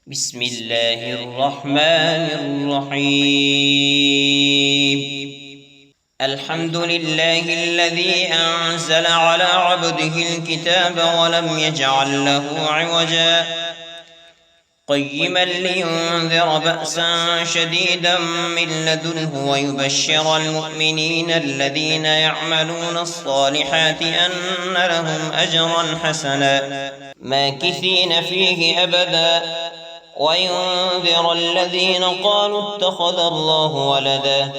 بسم الله الرحمن الرحيم. الحمد لله الذي أنزل على عبده الكتاب ولم يجعل له عوجا قيما لينذر بأسا شديدا من لدنه ويبشر المؤمنين الذين يعملون الصالحات أن لهم أجرا حسنا ماكثين فيه أبدا وينذر الذين قالوا اتخذ الله ولدا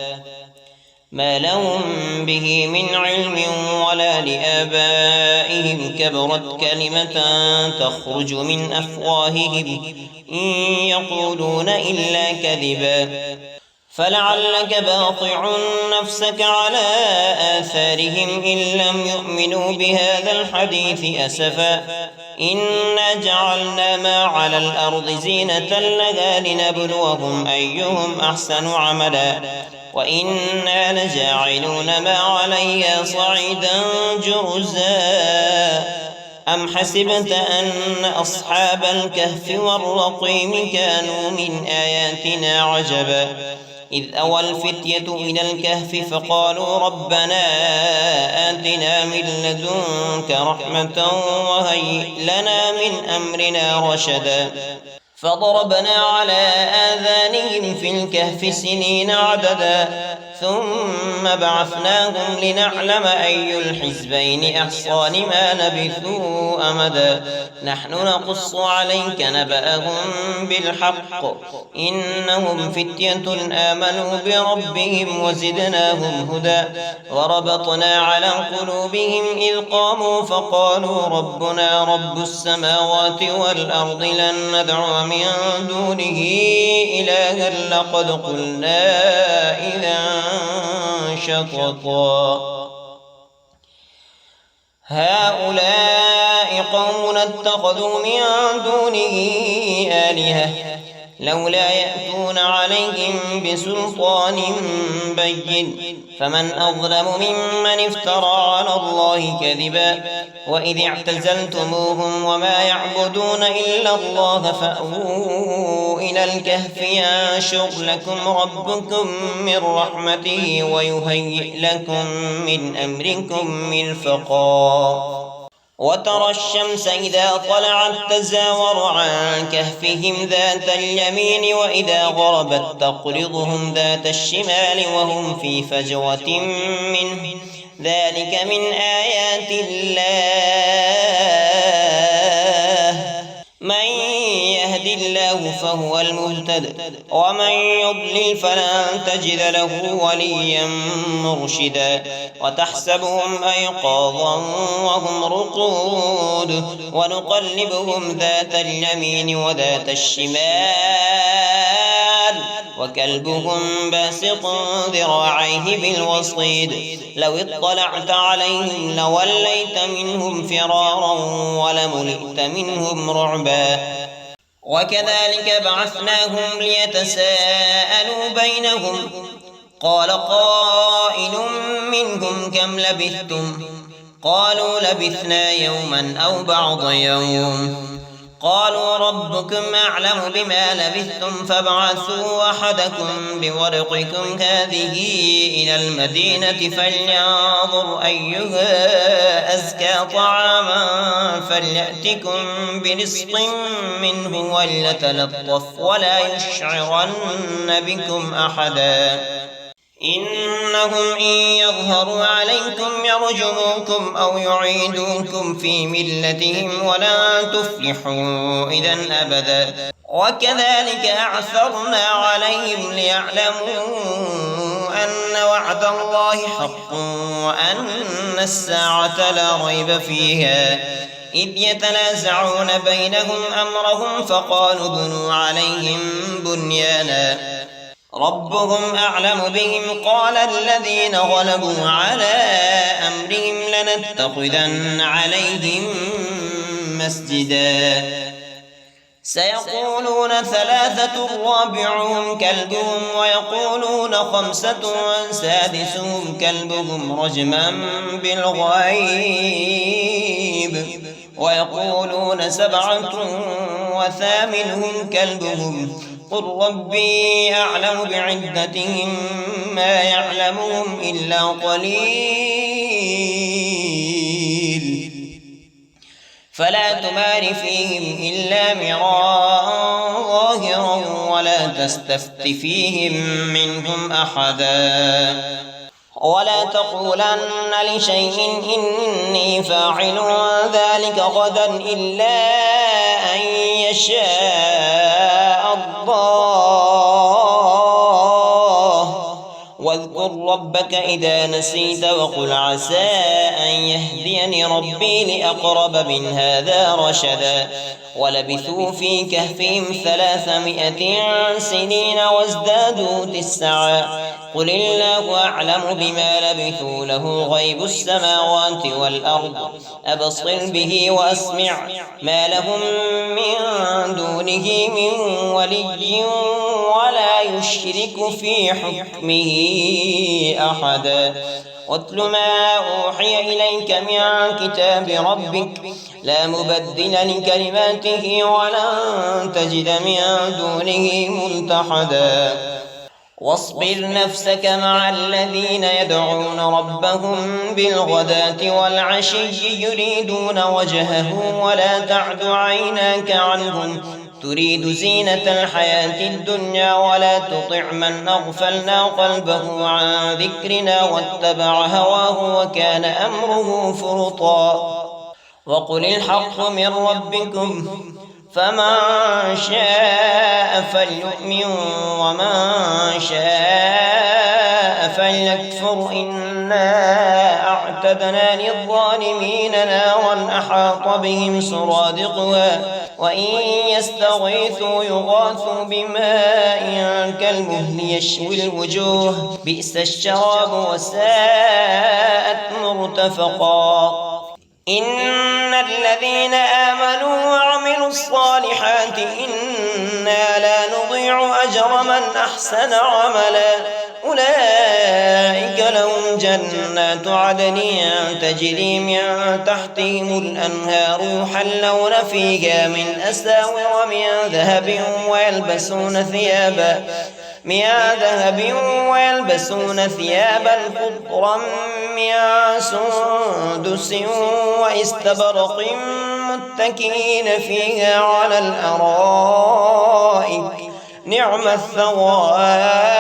ما لهم به من علم ولا لآبائهم كبرت كلمة تخرج من أفواههم إن يقولون إلا كذبا فلعلك باطع نفسك على آثارهم إن لم يؤمنوا بهذا الحديث أسفا إنا جعلنا ما على الأرض زينة لها لنبلوهم أيهم أحسن عملا وإنا لجاعلون ما عليها صعيدا جرزا أم حسبت أن أصحاب الكهف والرقيم كانوا من آياتنا عجبا إذ أوى الفتية إلى الكهف فقالوا ربنا آتنا من لدنك رحمة وهيئ لنا من أمرنا رشدا فضربنا على آذانهم في الكهف سنين عددا ثم بعثناهم لنعلم أي الحزبين أحصى لما لبثوا أمدا نحن نقص عليك نبأهم بالحق إنهم فتية آمنوا بربهم وزدناهم هدى وربطنا على قلوبهم إذ قاموا فقالوا ربنا رب السماوات والأرض لن ندعو من دونه إلها لقد قلنا إذا شططا هؤلاء قوم اتخذوا من دونه آلهة لولا يأتون عليهم بسلطان بين فمن أظلم ممن افترى على الله كذبا وإذ اعتزلتموهم وما يعبدون إلا الله فأووا إلى الكهف ينشر لكم ربكم من رحمته ويهيئ لكم من أمركم مرفقا وترى الشمس إذا طلعت تزاور عن كهفهم ذات اليمين وإذا غربت تقرضهم ذات الشمال وهم في فجوة منه ذلك من آيات الله من يهد الله فهو المهتد ومن يضلل فلن تجد له وليا مرشدا وتحسبهم أيقاظا وهم رقود ونقلبهم ذات اليمين وذات الشمال وكلبهم باسط ذراعيه بالوصيد لو اطلعت عليهم لوليت منهم فرارا ولملئت منهم رعبا وكذلك بعثناهم ليتساءلوا بينهم قال قائل منهم كم لبثتم قالوا لبثنا يوما أو بعض يوم قالوا ربكم أعلم بما لبثتم فابعثوا أحدكم بورقكم هذه إلى المدينة فلينظر أيها أزكى طعاما فليأتكم برزق منه وليتلطف ولا يشعرن بكم أحدا إنهم إن يظهروا عليكم يرجموكم أو يعيدوكم في ملتهم ولن تفلحوا إذا أبدا وكذلك أعثرنا عليهم ليعلموا أن وعد الله حق وأن الساعة لا ريب فيها إذ يتنازعون بينهم أمرهم فقالوا بنوا عليهم بنيانا ربهم أعلم بهم قال الذين غلبوا على أمرهم لنتخذن عليهم مسجدا سيقولون ثلاثة رابعهم كلبهم ويقولون خمسة سادسهم كلبهم رجما بالغيب ويقولون سبعة وثامنهم كلبهم قل ربي أعلم بعدتهم ما يعلمهم إلا قليل فلا تمار فيهم إلا مراء ظاهرا ولا تستفت فيهم منهم أحدا ولا تقولن لشيء إني فاعل ذلك غدا إلا أن يشاء الله واذكر ربك إذا نسيت وقل عسى أن يهديني ربي لأقرب من هذا رشدا ولبثوا في كهفهم 300 سنين وازدادوا 9 قل الله أعلم بما لبثوا له غيب السماوات والأرض أبصر به وأسمع ما لهم من دونه من ولي ولا يشرك في حكمه أحدا واتل ما أوحي إليك من كتاب ربك لا مبدل لكلماته ولن تجد من دونه ملتحدا واصبر نفسك مع الذين يدعون ربهم بالغداة والعشي يريدون وجهه ولا تعد عيناك عنهم تريد زينة الحياة الدنيا ولا تطع من أغفلنا قلبه عن ذكرنا واتبع هواه وكان أمره فرطا وقل الحق من ربكم فمن شاء فليؤمن ومن شاء فليكفر إنا أعتدنا للظالمين نارا أحاط بهم سرادقها وإن يستغيثوا يغاثوا بماء كالمهل يشوي الوجوه بئس الشراب وساءت مرتفقا إن الذين آمنوا وعملوا الصالحات إنا لا نضيع أجر من أحسن عملا أولئك لهم جنات عدن تجري من تحتهم الأنهار يحلون فيها من أساور من ذهب ويلبسون ثيابا خضرا من سندس واستبرق متكئين فيها على الأرائك نعم الثواب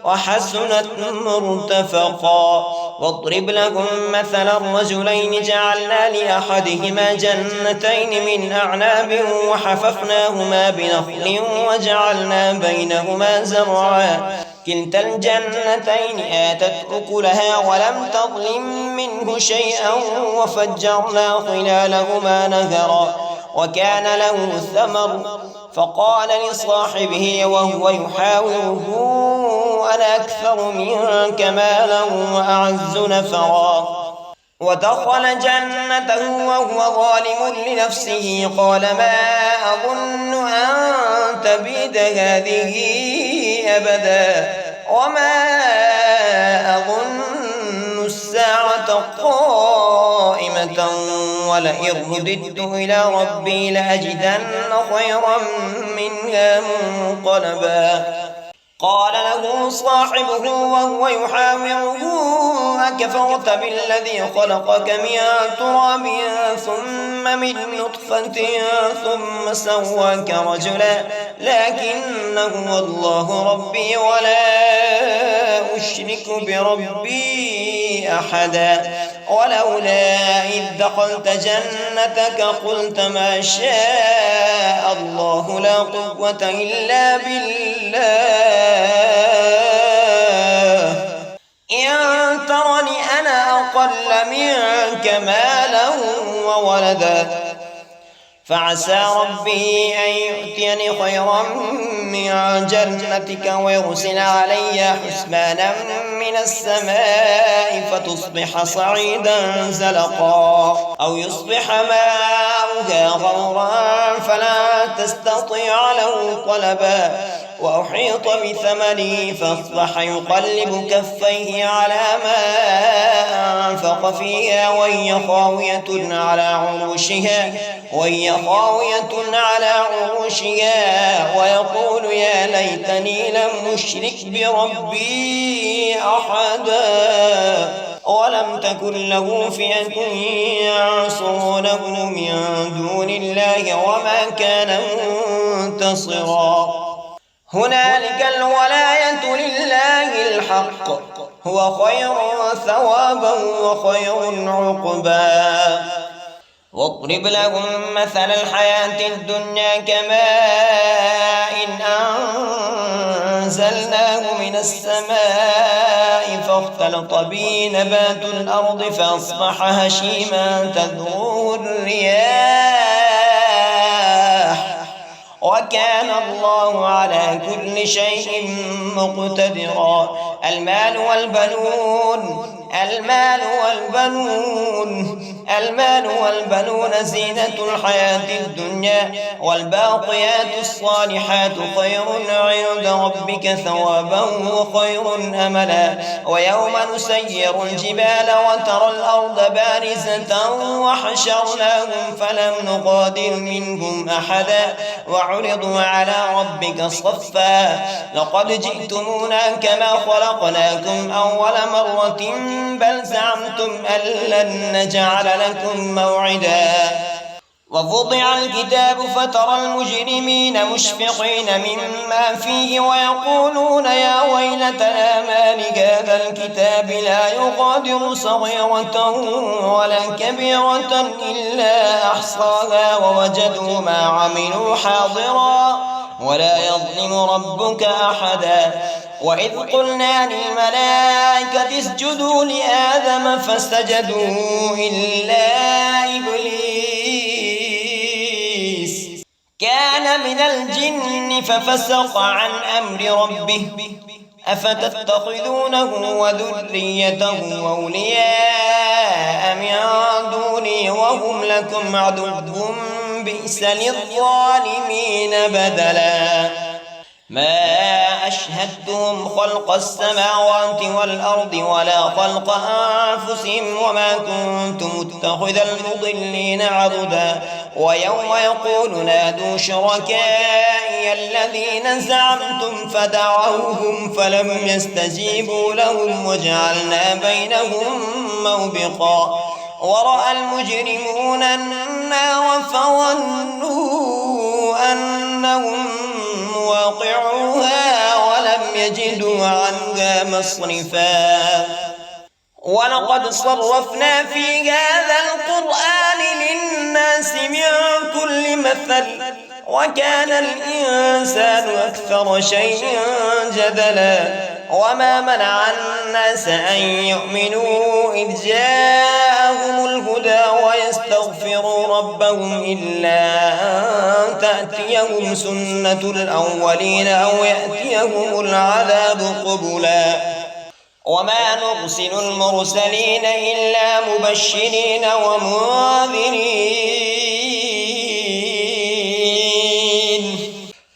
وحسنت مرتفقا واضرب لهم مثلا الرجلين جعلنا لأحدهما جنتين من أعناب وحففناهما بنخل وجعلنا بينهما زرعا كلتا الجنتين آتت أكلها ولم تظلم منه شيئا وفجرنا خلالهما نهرا وكان له ثمر فقال لصاحبه وهو يحاوره أنا أكثر منك مالا وأعز نفرا ودخل جنته وهو ظالم لنفسه قال ما أظن أن تبيد هذه أبدا وما أظن الساعة قائمة ولئن رددت إلى ربي لأجدن خيرا منها منقلبا قال له صاحبه وهو يحاوره أكفرت بالذي خلقك من تراب ثم من نطفة ثم سواك رجلا لكن هو الله ربي ولا أشرك بربي أحدا ولولا إذ دخلت جنتك قلت ما شاء الله لا قوة إلا بالله إن ترني أنا أقل منك مالا وولدا فعسى ربي أن يؤتيني خيرا من جنتك ويرسل علي حسبانا من من السماء فتصبح صعيدا زلقا أو يصبح ماؤها غورا فلا تستطيع له طلبا وأحيط بثمنه فأصبح يقلب كفيه على ما أنفق فيها وهي خاوية على عروشها ويقول يا ليتني لم أشرك بربي أحدا ولم تكن له فئة ينصرونه من دون الله وما كان منتصرا هنالك الولاية لله الحق هو خير ثوابا وخير عقبا واضرب لهم مثل الحياة الدنيا كماء أنزلناه من السماء فاختلط به نبات الأرض فأصبح هشيما تذروه الرياح وكان الله على كل شيء مقتدرا المال والبنون زينة الحياة الدنيا والباقيات الصالحات خير عند ربك ثوابا وخير أملا ويوم نسير الجبال وترى الأرض بارزة وحشرناهم فلم نغادر منهم أحدا وعرضوا على ربك صفا لقد جئتمونا كما خلقناكم أول مرة بل زعمتم أن لن نجعل لكم موعدا ووضع الكتاب فترى المجرمين مشفقين مما فيه ويقولون يا ويلتنا ما لهذا الكتاب لا يغادر صغيرة ولا كبيرة إلا أحصاها ووجدوا ما عملوا حاضرا ولا يظلم ربك أحدا وإذ قلنا للملائكة اسجدوا لآدم فسجدوا إلا إبليس كان من الجن ففسق عن أمر ربه أفتتخذونه وذريته أولياء من دوني وهم لكم عدو بئس للظالمين بدلا ما أشهدتهم خلق السماوات والأرض ولا خلق أنفسهم وما كنت متخذ المضلين عضدا ويوم يقول نادوا شركائي الذين زعمتم فدعوهم فلم يستجيبوا لهم وجعلنا بينهم موبقا ورأى المجرمون النار فظنوا أنهم مواقعوها ولم يجدوا عنها مصرفا ولقد صرفنا في هذا القرآن للناس من كل مثل وكان الإنسان أكثر شيء جدلا وما منع الناس أن يؤمنوا إذ جاءهم الهدى ويستغفروا ربهم إلا أن تأتيهم سنة الأولين أو يأتيهم العذاب قبلا وما نرسل المرسلين إلا مبشرين ومنذرين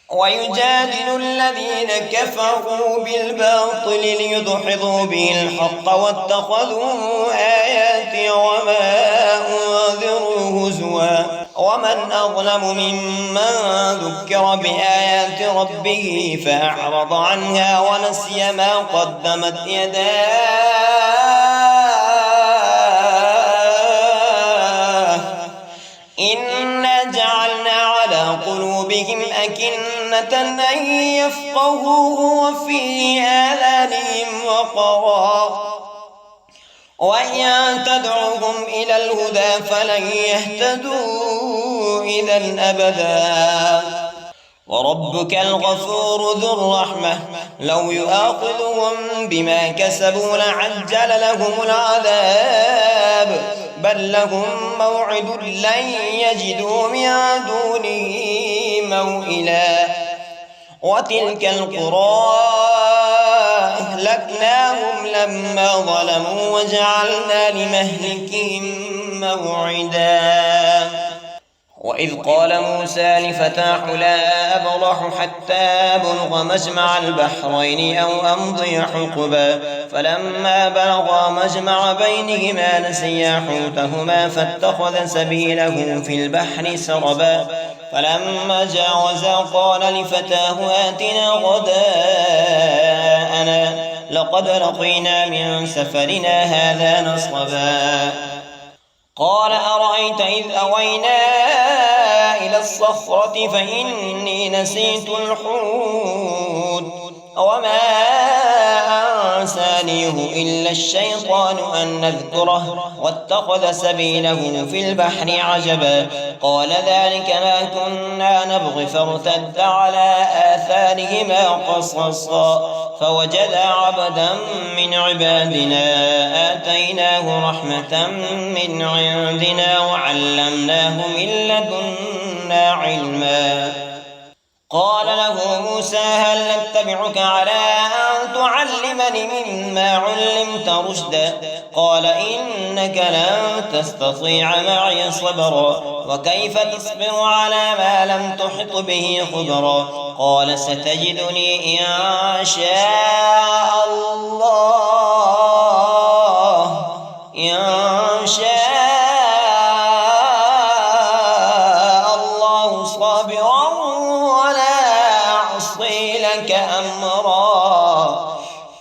ويجادل الذين كفروا بالباطل ليدحضوا به الحق واتخذوا آياتي وما أنذروا هزوا ومن أظلم ممن ذكر بآيات ربه فأعرض عنها ونسي ما قدمت يداه إنا جعلنا على قلوبهم أكنة أن يفقهوه وفي آذانهم وقرا وإن تدعوهم إلى الهدى فلن يهتدوا إذا أبدا وربك الغفور ذو الرحمة لو يؤاخذهم بما كسبوا لعجل لهم العذاب بل لهم موعد لن يجدوا من دونه موئلا وتلك القرى أهلكناهم لما ظلموا وجعلنا لمهلكهم موعدا وإذ قال موسى لفتاه لا أبرح حتى أبلغ مجمع البحرين أو أمضي حقبا فلما بلغا مجمع بينهما نسيا حوتهما فاتخذ سبيله في البحر سربا فلما جاوزا قال لفتاه آتنا غداءنا لقد لقينا من سفرنا هذا نصبا قال أرأيت إذ أوينا إلى الصخرة فإني نسيت الحوت وما أنسانيه إلا الشيطان أن نذكره واتخذ سبيله في البحر عجبا قال ذلك ما كنا نبغي فارتد على آثارهما قصصا فوجدا عبدا من عبادنا آتيناه رحمة من عندنا وعلمناه من لدنا علما قال له موسى هل نتبعك على أن تعلمني مما علمت رشدا قال إنك لن تستطيع معي صبرا وكيف تصبر على ما لم تحط به خبرا قال ستجدني إن شاء الله صابرا أمرا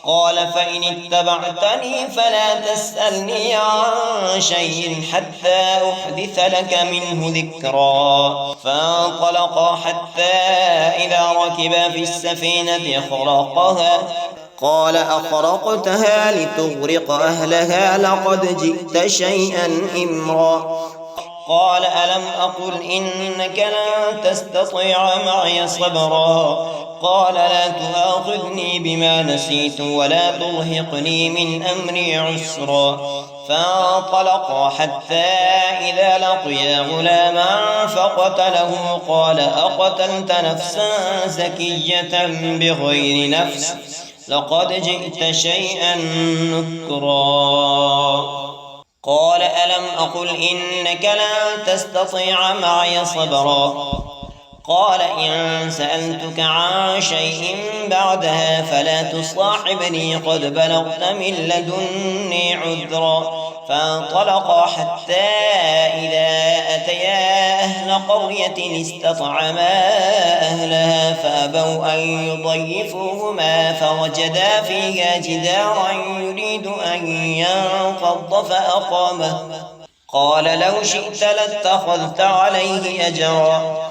قال فإن اتبعتني فلا تسألني عن شيء حتى أحدث لك منه ذكرا فانطلقا حتى إذا ركبا في السفينة خرقها قال أخرقتها لتغرق أهلها لقد جئت شيئا إمرا قال ألم أقل إنك لن تستطيع معي صبرا قال لا تؤاخذني بما نسيت ولا ترهقني من أمري عسرا فانطلقا حتى إذا لقيا غلاما فقتله قال أقتلت نفسا زكية بغير نفس لقد جئت شيئا نكرا قال ألم أقل إنك لن تستطيع معي صبرا قال إن سألتك عن شيء بعدها فلا تصاحبني قد بلغت من لدني عذرا فانطلقا حتى إذا أتيا أهل قرية استطعما أهلها فأبوا أن يضيفوهما فوجدا فيها جدارا يريد أن ينقض فأقامه قال لو شئت لاتخذت عليه أجرا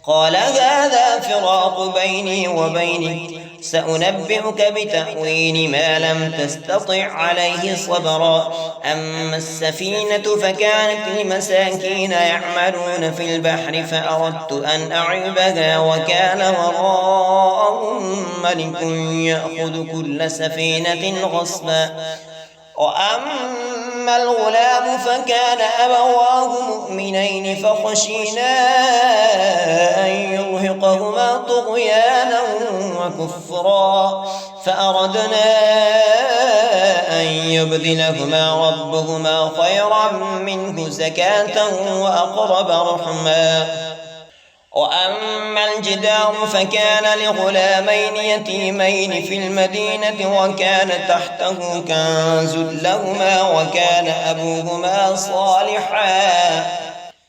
قال هذا فراق بيني وبينك سأنبئك بتأويل ما لم تستطع عليه صبرا أما السفينة فكانت لمساكين يعملون في البحر فأردت أن أعيبها وكان وراءهم ملك يأخذ كل سفينة غصبا وأما الغلام فكان أبواه مؤمنين فخشينا أن يرهقهما طغيانا وكفرا فأردنا أن يبدلهما ربهما خيرا منه زكاة وأقرب رحما وأما الجدار فكان لغلامين يتيمين في المدينة وكان تحته كنز لهما وكان أبوهما صالحا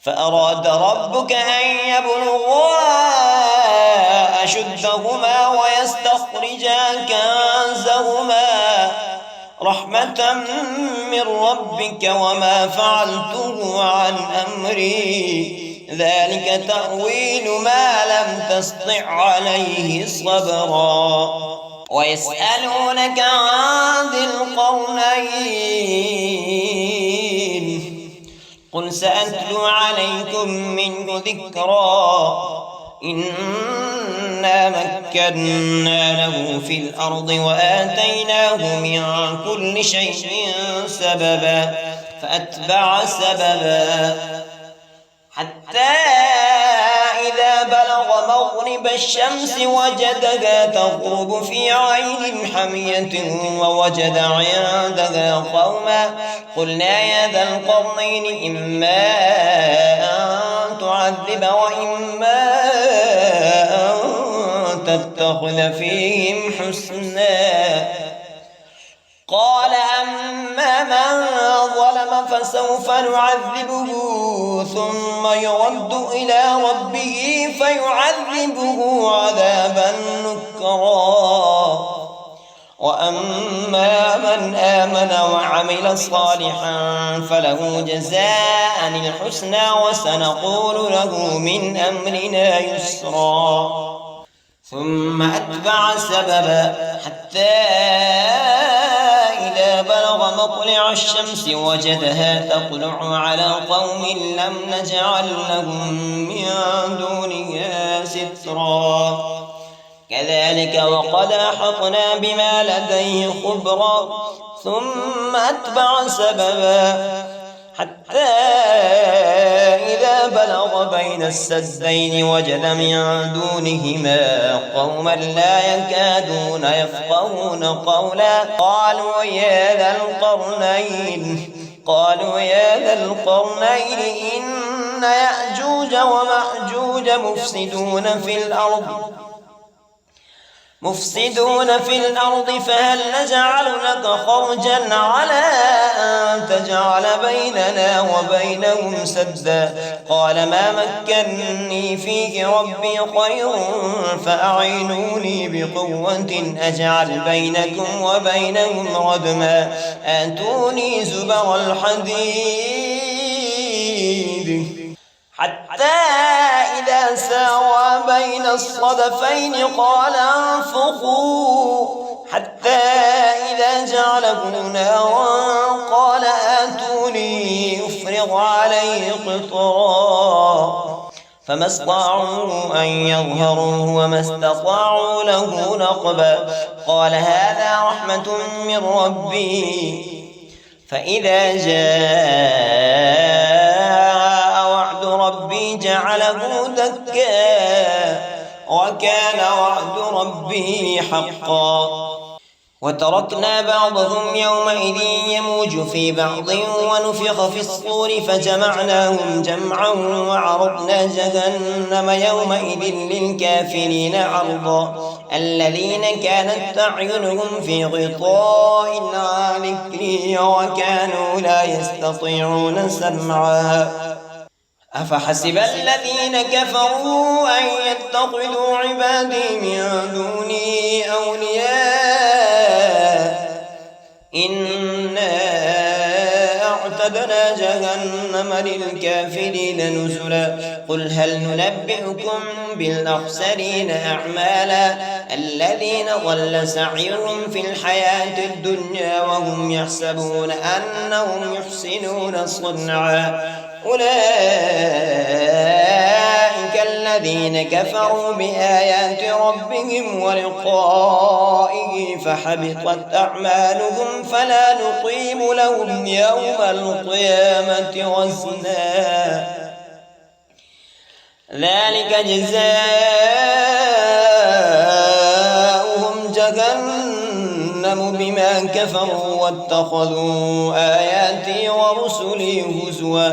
فأراد ربك أن يبلغا أشدهما ويستخرجا كنزهما رحمة من ربك وما فعلته عن أمري ذلك تأويل ما لم تسطع عليه صبرا ويسألونك عن ذي القرنين قل سأتلو عليكم منه ذكرا إنا مكنا له في الأرض وآتيناه من كل شيء سببا فأتبع سببا حتى إذا بلغ مغرب مغرب الشمس وجدها تغرب في عين حمية ووجد عندها قوما قلنا يا ذا القرنين إما أن تعذب وإما أن تتخذ فيهم حسنا قال أما من ظلم فسوف نعذبه ثم يرد إلى ربه فيعذبه عذابا نكرا وأما من آمن وعمل صالحا فله جزاء الحسنى وسنقول له من أمرنا يسرا ثم أتبع سببا حتى إذا بلغ مطلع الشمس وجدها تطلع على قوم لم نجعل لهم من دونها سترا كذلك وقد أحطنا بما لديه خبرا ثم أتبع سببا حتى إذا بلغ بين السدين وجد من دونهما قوما لا يكادون يفقهون قولا قالوا يا ذا القرنين إن يأجوج ومأجوج مفسدون في الأرض فهل نجعل لك خرجا على أن تجعل بيننا وبينهم سدا قال ما مكنني فيه ربي خير فأعينوني بقوة أجعل بينكم وبينهم ردما آتوني زبر الحديد حتى إذا ساوى بين الصدفين قال انفخوا حتى إذا جعله نارا قال آتوني أفرغ عليه قطرا فما استطاعوا أن يظهروه وما استطاعوا له نقبا قال هذا رحمة من ربي فإذا جاء وعد ربي جعله دكا وكان وعد ربي حقا وتركنا بعضهم يومئذ يموج في بعض ونفخ في الصور فجمعناهم جمعا وعرضنا جهنم يومئذ للكافرين عرضا الذين كانت أعينهم في غطاء عن ذكري وكانوا لا يستطيعون سمعا أفحسب الذين كفروا أن يتخذوا عبادي من دوني أولياء إنا أعتدنا جهنم للكافرين نزلا قل هل ننبئكم بالأخسرين أعمالا الذين ضل سعيهم في الحياة الدنيا وهم يحسبون أنهم يحسنون صنعا أولئك الذين كفروا بآيات ربهم ولقائه فحبطت أعمالهم فلا نقيم لهم يوم القيامة وزنا ذلك جزاؤهم جهنم بما كفروا واتخذوا آياتي ورسلي هزوا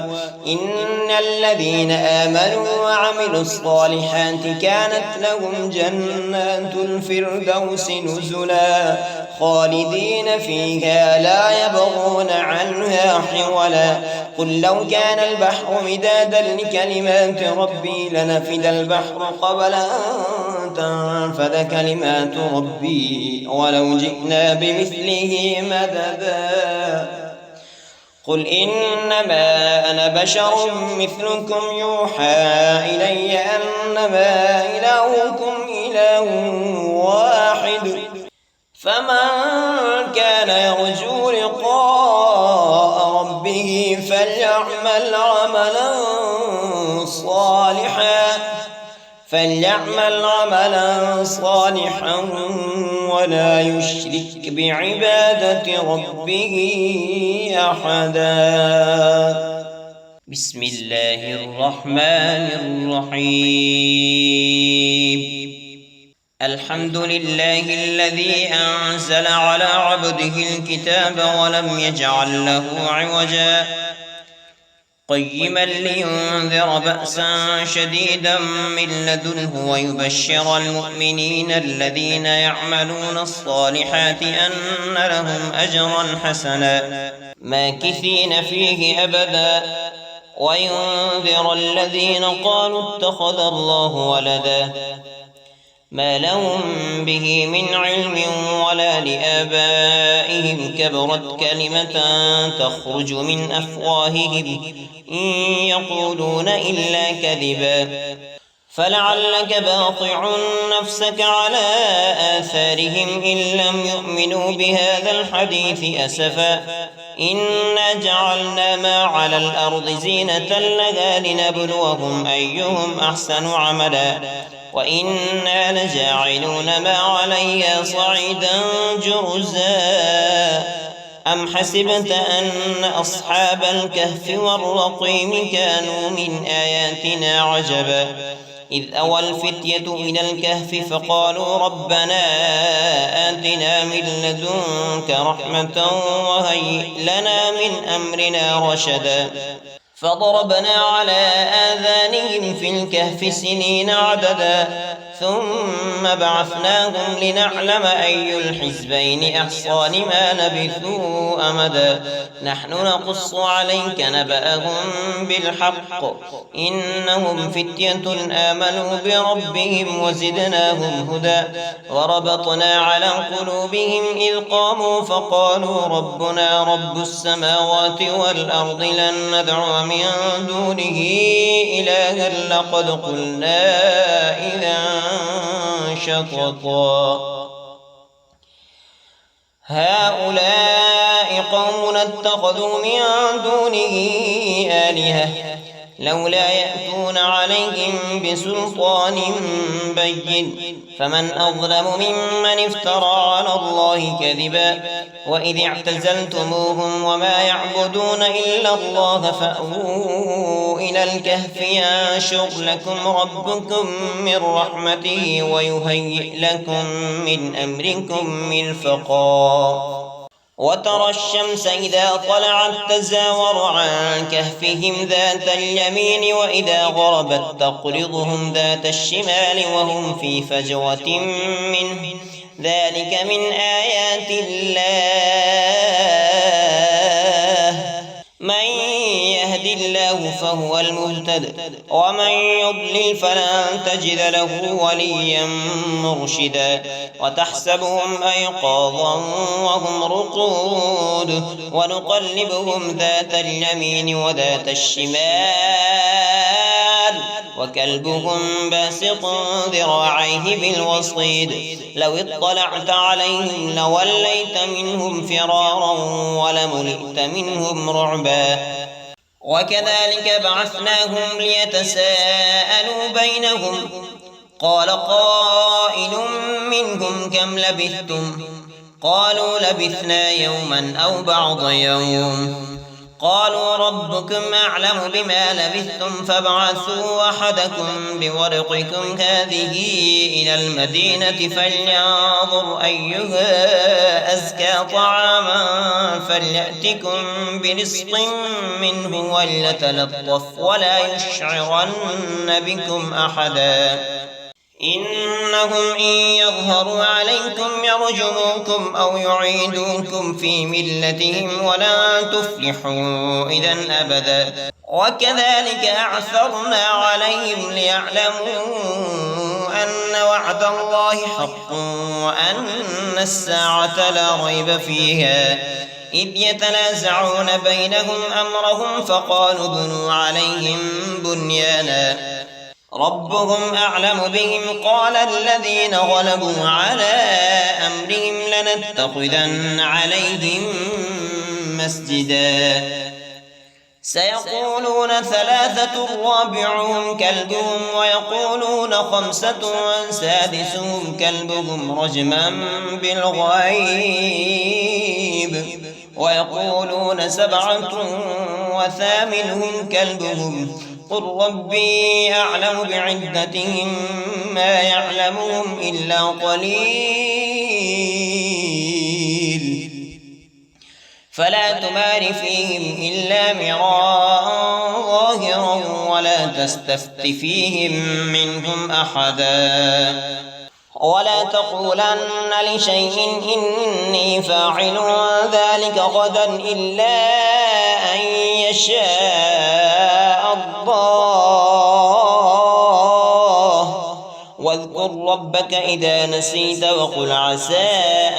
إن الذين آمنوا وعملوا الصالحات كانت لهم جنات الفردوس نزلا خالدين فيها لا يبغون عنها حولا قل لو كان البحر مدادا لكلمات ربي لنفد البحر قبل أن تنفذ كلمات ربي ولو جئنا بمثله مددا قل إنما أنا بشر مثلكم يوحى إلي أنما إلهكم إله واحد فمن كان يرجو لقاء ربه فليعمل عملا صالحا ولا يشرك بعبادة ربه أحدا. بسم الله الرحمن الرحيم. الحمد لله الذي أنزل على عبده الكتاب ولم يجعل له عوجا قيما لينذر بأسا شديدا من لدنه ويبشر المؤمنين الذين يعملون الصالحات أن لهم أجرا حسنا ماكثين فيه أبدا وينذر الذين قالوا اتخذ الله ولدا ما لهم به من علم ولا لآبائهم كبرت كلمة تخرج من أفواههم إن يقولون إلا كذبا فلعلك باطع نفسك على آثارهم إن لم يؤمنوا بهذا الحديث أسفا إنا جعلنا ما على الأرض زينة لها لنبلوهم أيهم أحسن عملا وإنا لجاعلون ما عليها صعيدا جرزا أم حسبت أن أصحاب الكهف والرقيم كانوا من آياتنا عجبا إذ أوى الفتية إلى الكهف فقالوا ربنا آتنا من لدنك رحمة وهيئ لنا من أمرنا رشدا فضربنا على آذانهم في الكهف سنين عددا ثم بعثناهم لنعلم أي الحزبين أحصى لما لبثوا أمدا نحن نقص عليك نبأهم بالحق إنهم فتية آمنوا بربهم وزدناهم هدى وربطنا على قلوبهم إذ قاموا فقالوا ربنا رب السماوات والأرض لن ندعو من دونه إلها لقد قلنا إذا شططا هؤلاء قوم اتخذوا من دونه آلهة لولا يأتون عليهم بسلطان بين فمن أظلم ممن افترى على الله كذبا وإذ اعتزلتموهم وما يعبدون إلا الله فأووا إلى الكهف ينشر لكم ربكم من رحمته ويهيئ لكم من أمركم مرفقا وترى الشمس إذا طلعت تزاور عن كهفهم ذات اليمين وإذا غربت تقرضهم ذات الشمال وهم في فجوة منه ذلك من آيات الله من يهد الله فهو المهتد ومن يضلل فلن تجد له وليا مرشدا وتحسبهم أيقاظا وهم رقود ونقلبهم ذات اليمين وذات الشمال وكلبهم باسط ذراعيه بالوصيد لو اطلعت عليهم لوليت منهم فرارا ولملئت منهم رعبا وكذلك بعثناهم ليتساءلوا بينهم قال قائل منهم كم لبثتم قالوا لبثنا يوما أو بعض يوم قالوا ربكم أعلم بما لبثتم فابعثوا أحدكم بورقكم هذه إلى المدينة فلينظر أيها أزكى طعاما فليأتكم برزق منه وليتلطف ولا يشعرن بكم أحدا إنهم إن يظهروا عليكم يرجموكم أو يعيدوكم في ملتهم ولن تفلحوا إذا أبدا وكذلك أعثرنا عليهم ليعلموا أن وعد الله حق وأن الساعة لا ريب فيها إذ يتنازعون بينهم أمرهم فقالوا بنوا عليهم بنيانا ربهم أعلم بهم قال الذين غلبوا على أمرهم لنتخذن عليهم مسجدا سيقولون ثلاثة رابعهم كلبهم ويقولون خمسة سادسهم كلبهم رجما بالغيب ويقولون سبعة وثامنهم كلبهم قل ربي أعلم بعدتهم ما يعلمهم إلا قليل فلا تمار فيهم إلا مراء ظاهرا ولا تستفت فيهم منهم أحدا ولا تقولن لشيء إني فاعل ذلك غدا إلا أن يشاء الله واذكر ربك إذا نسيت وقل عسى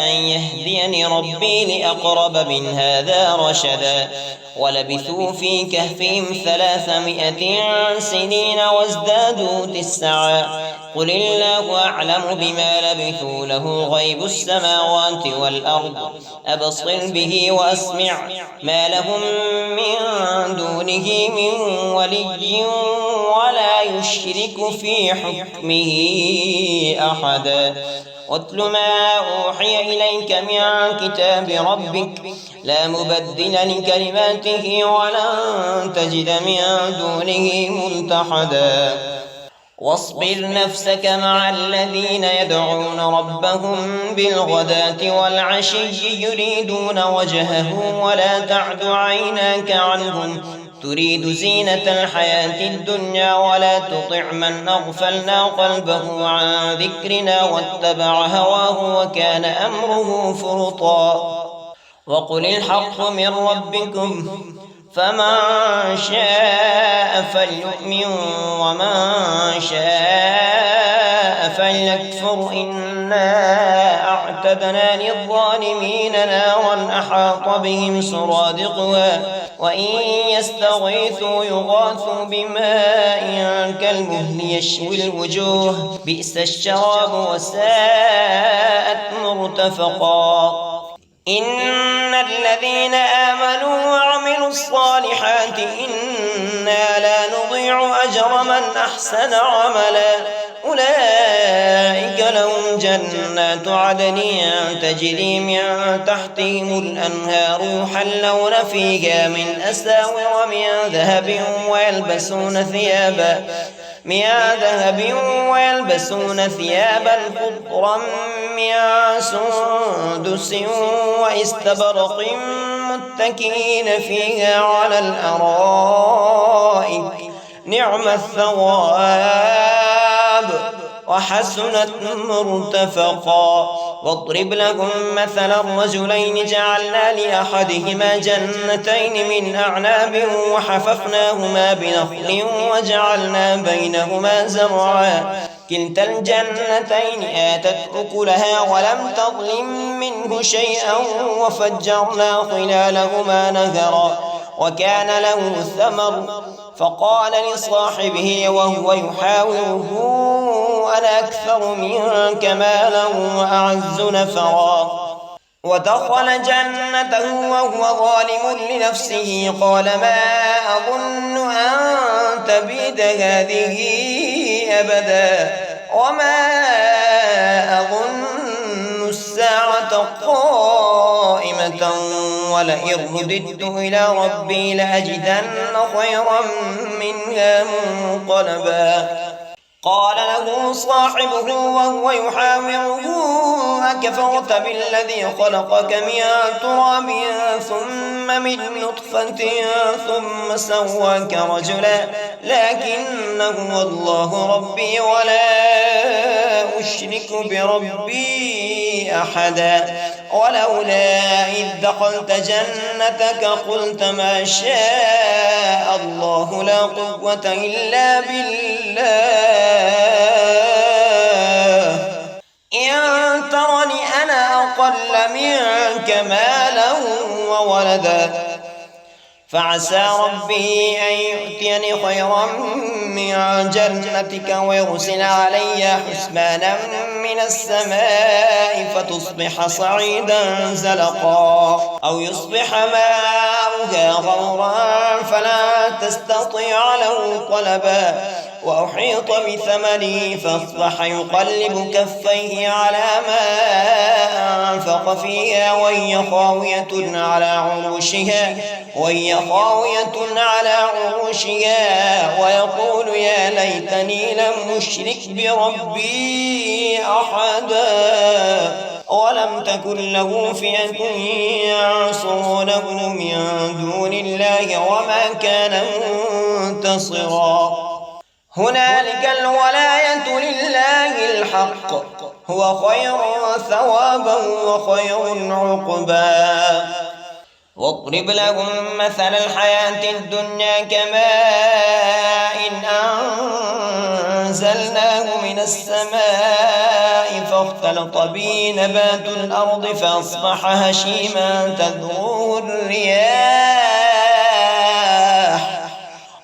أن يهديني ربي لأقرب من هذا رشدا ولبثوا في كهفهم 300 سنين وازدادوا 9 قل الله أعلم بما لبثوا له غيب السماوات والأرض أبصر به وأسمع ما لهم من دونه من ولي ولا يشرك في حكمه أحدا واتل ما أوحي إليك من كتاب ربك لا مبدل لكلماته ولن تجد من دونه ملتحدا واصبر نفسك مع الذين يدعون ربهم بالغداة والعشي يريدون وجهه ولا تعد عيناك عنهم تريد زينة الحياة الدنيا ولا تطع من أغفلنا قلبه عن ذكرنا واتبع هواه وكان أمره فرطا وقل الحق من ربكم فمن شاء فليؤمن ومن شاء فليكفر إنا أعتدنا للظالمين نارا أحاط بهم سرادقها وإن يستغيثوا يغاثوا بماء كالمهل يشوي الوجوه بئس الشراب وساءت مرتفقا إن الذين آمنوا وعملوا الصالحات إنا لا نضيع أجر من أحسن عملا أولئك لهم جنات عدن تجري من تحتهم الأنهار يحلون فيها من أساور من ذهب ويلبسون ثيابا خضرا من سندس واستبرق متكئين فيها على الأرائك نعم الثواب وحسنت مرتفقا واضرب لهم مثلا الرجلين جعلنا لأحدهما جنتين من أعناب وحففناهما بنخل وجعلنا بينهما زرعا كلتا الجنتين آتت أكلها ولم تظلم منه شيئا وفجرنا خلالهما نهرا وكان له ثمر فقال لصاحبه وهو يحاوره أنا أكثر منك مالا وأعز نفرا ودخل جنته وهو ظالم لنفسه قال ما أظن أن تبيد هذه أبدا وما أظن الساعة قائمة ولئن رددت إلى ربي لأجدن خيرا منها منقلبا قال له صاحبه وهو يحاوره أكفرت بالذي خلقك من تراب ثم من نطفة ثم سواك رجلا لكن هو الله ربي ولا أشرك بربي أحدا ولولا إذ دخلت جنتك قلت ما شاء الله لا قوة إلا بالله إن ترني أنا أقل منك مالا وولدا فعسى ربي أن يؤتيني خيرا من جنتك ويرسل علي حسبانا من السماء فتصبح صعيدا زلقا أو يصبح ماؤها غورا فلا تستطيع له طلبا وأحيط بثمره فأصبح يقلب كفيه على ما أنفق فيها وهي خاوية على عروشها وهي خاوية على عروشها ويقول يا ليتني لم أشرك بربي أحدا ولم تكن له فئة ينصرونه من دون الله وما كان منتصرا هنالك الولاية لله الحق هو خير ثوابا وخير عقبا واضرب لهم مثل الحياة الدنيا كماء أنزلناه من السماء فاختلط به نبات الأرض فأصبح هشيما تذروه الرياح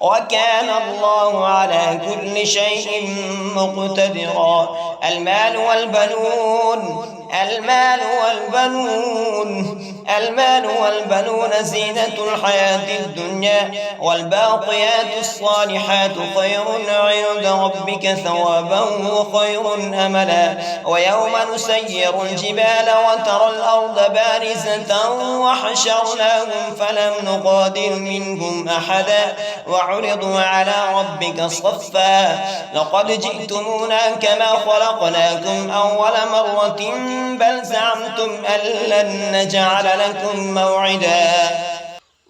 وكان الله على كل شيء مقتدرا المال والبنون زينة الحياة الدنيا والباقيات الصالحات خير عند ربك ثوابا وخير أملا ويوم نسير الجبال وترى الأرض بارزة وحشرناهم فلم نغادر منهم أحدا وعرضوا على ربك صفا لقد جئتمونا كما خلقناكم أول مرة بل زعمتم أن لن نجعل لكم موعدا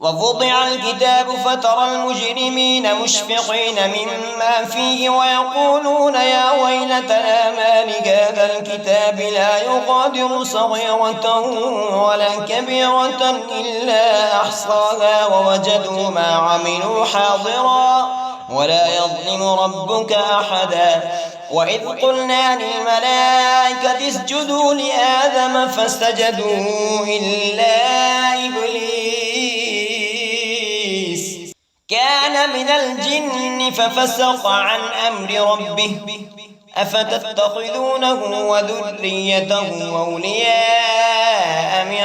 ووضع الكتاب فترى المجرمين مشفقين مما فيه ويقولون يا ويلتنا ما لهذا الكتاب لا يغادر صغيرة ولا كبيرة إلا أحصاها ووجدوا ما عملوا حاضرا ولا يظلم ربك أحدا وإذ قلنا للملائكة اسجدوا لآدم فسجدوا إلا إبليس كان من الجن ففسق عن أمر ربه أفتتخذونه وذريته أولياء من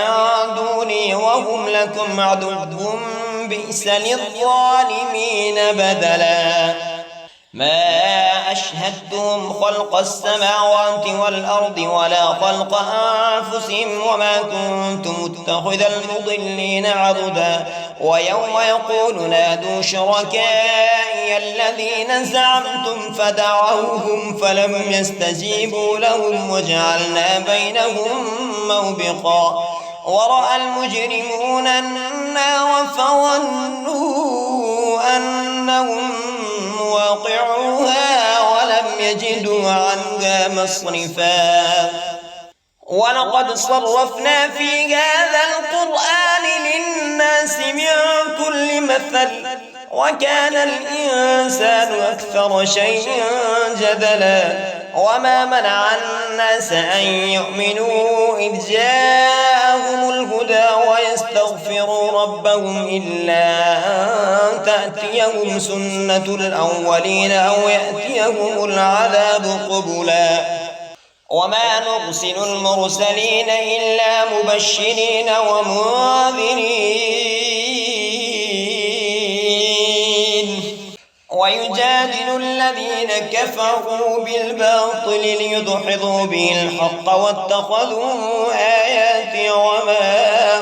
دوني وهم لكم عدو بئس للظالمين بدلا ما أشهدتهم خلق السماوات والأرض ولا خلق أنفسهم وما كنت متخذ المضلين عضدا ويوم يقول نادوا شركائي الذين زعمتم فدعوهم فلم يستجيبوا لهم وجعلنا بينهم موبقا ورأى المجرمون النار فظنوا أنهم مواقعوها ولم يجدوا عنها مصرفا ولقد صرفنا في هذا القرآن للناس من كل مثل وكان الإنسان أكثر شيء جدلا وما منع الناس أن يؤمنوا إذ جاءهم الهدى ويستغفروا ربهم إلا أن تأتيهم سنة الأولين أو يأتيهم العذاب قبلا وما نرسل المرسلين إلا مبشرين ومنذرين ويجادل الذين كفروا بالباطل ليدحضوا به الحق واتخذوا آياتي وما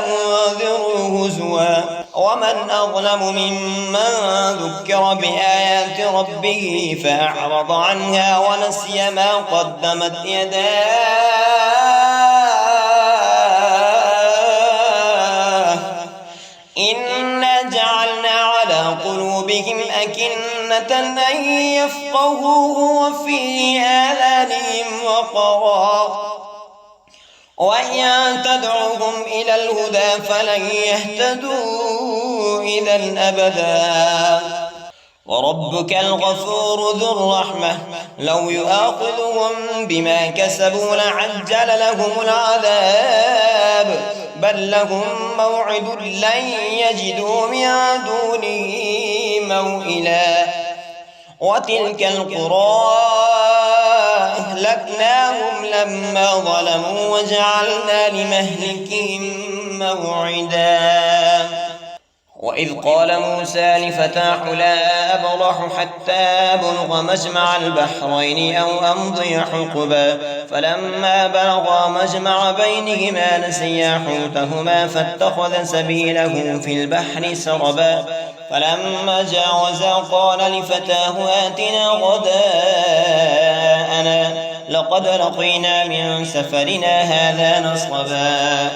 أنذروا هزوا ومن أظلم ممن ذكر بآيات ربه فأعرض عنها ونسي ما قدمت يداه إنا جعلنا على قلوبهم أكنة أن يفقهوه وفي آذانهم وقرا وإن تدعوهم إلى الهدى فلن يهتدوا إذا أبدا وربك الغفور ذو الرحمة لو يؤاخذهم بما كسبوا لعجل لهم العذاب بل لهم موعد لن يجدوا من دونه موئلا وتلك القرى أهلكناهم لما ظلموا وجعلنا لمهلكهم موعدا وإذ قال موسى لفتاه لا أبرح حتى أبلغ مجمع البحرين أو أمضي حقبا فلما بلغا مجمع بينهما نسيا حوتهما فاتخذ سبيله في البحر سربا فلما جاوزا قال لفتاه آتنا غداءنا لقد لقينا من سفرنا هذا نصبا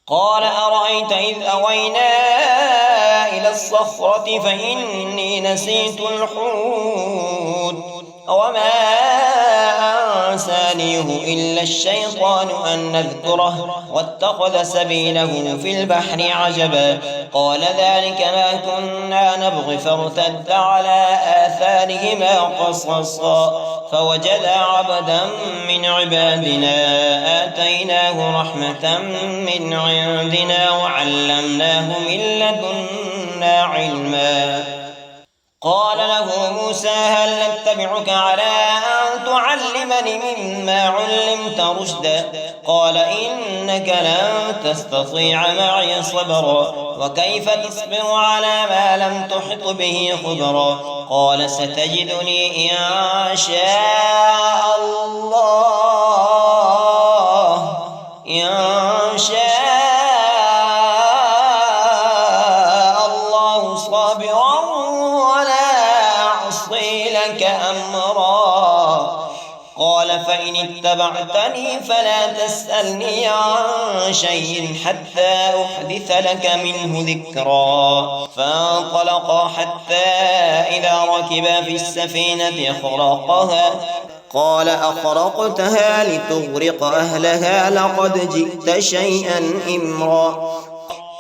قال أرأيت إذ أوينا إلى الصخرة فإني نسيت الحوت وما أنسانيه إلا الشيطان أن نذكره واتخذ سبيله في البحر عجبا قال ذلك ما كنا نبغي فارتد على آثارهما قصصا فوجدا عبدا من عبادنا آتيناه رحمة من عندنا وعلمناه من لدنا علما قال له موسى هل نتبعك على أن تعلمني مما علمت رشدا قال إنك لن تستطيع معي صبرا وكيف تصبر على ما لم تحط به خبرا قال ستجدني إن شاء الله صابرا أمرا قال فإن اتبعتني فلا تسألني عن شيء حتى أحدث لك منه ذكرا فانطلقا حتى إذا ركبا في السفينة أخرقها قال أخرقتها لتغرق أهلها لقد جئت شيئا إمرا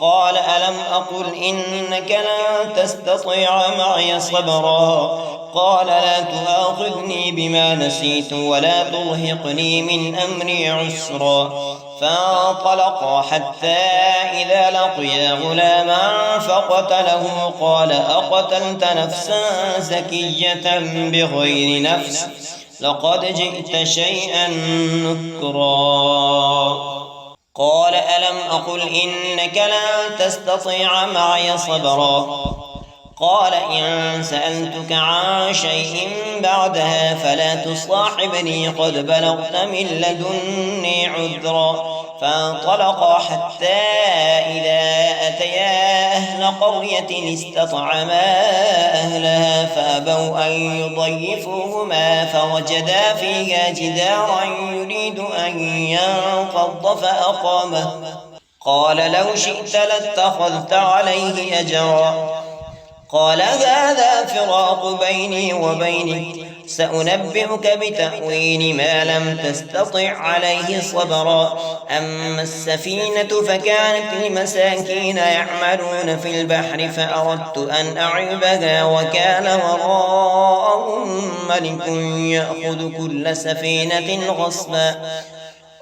قال ألم أقل إنك لن تستطيع معي صبرا قال لا تؤاخذني بما نسيت ولا ترهقني من أمري عسرا فانطلقا حتى إذا لقيا غلاما فقتله قال أقتلت نفسا زكية بغير نفس لقد جئت شيئا نكرا قال ألم أقل إنك لن تستطيع معي صبرا قال إن سألتك عن شيء بعدها فلا تصاحبني قد بلغت من لدني عذرا فانطلقا حتى إذا أتيا أهل قرية استطعما أهلها فأبوا أن يضيفوهما فوجدا فيها جدارا يريد أن ينقض فأقامه قال لو شئت لاتخذت عليه أجرا قال هذا فراق بيني وبينك سأنبئك بتأويل ما لم تستطع عليه صبرا أما السفينة فكانت لمساكين يعملون في البحر فأردت أن أعيبها وكان وراءهم ملك يأخذ كل سفينة غصبا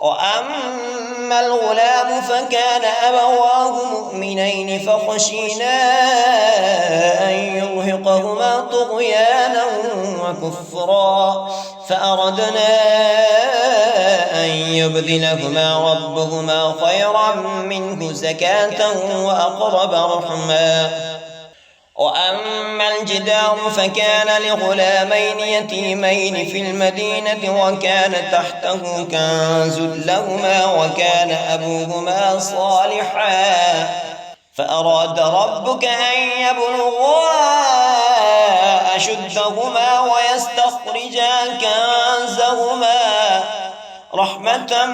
وأما الغلام فكان أبواه مؤمنين فخشينا أن يرهقهما طغيانا وكفرا فأردنا أن يبدلهما ربهما خيرا منه زكاة وأقرب رحما وأما الجدار فكان لغلامين يتيمين في المدينة وكان تحته كنز لهما وكان أبوهما صالحا فأراد ربك أن يبلغا أشدهما ويستخرجا كنزهما رحمة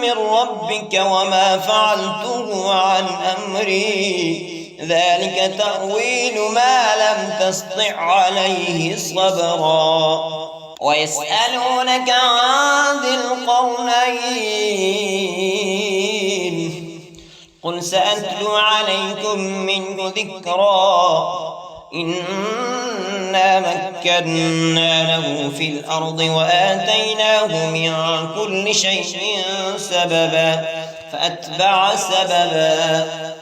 من ربك وما فعلته عن أمري ذلك تأويل ما لم تسطع عليه صبرا ويسألونك عن ذي القرنين قل سأتلو عليكم منه ذكرا إنا مكنا له في الأرض وآتيناه من كل شيء سببا فأتبع سببا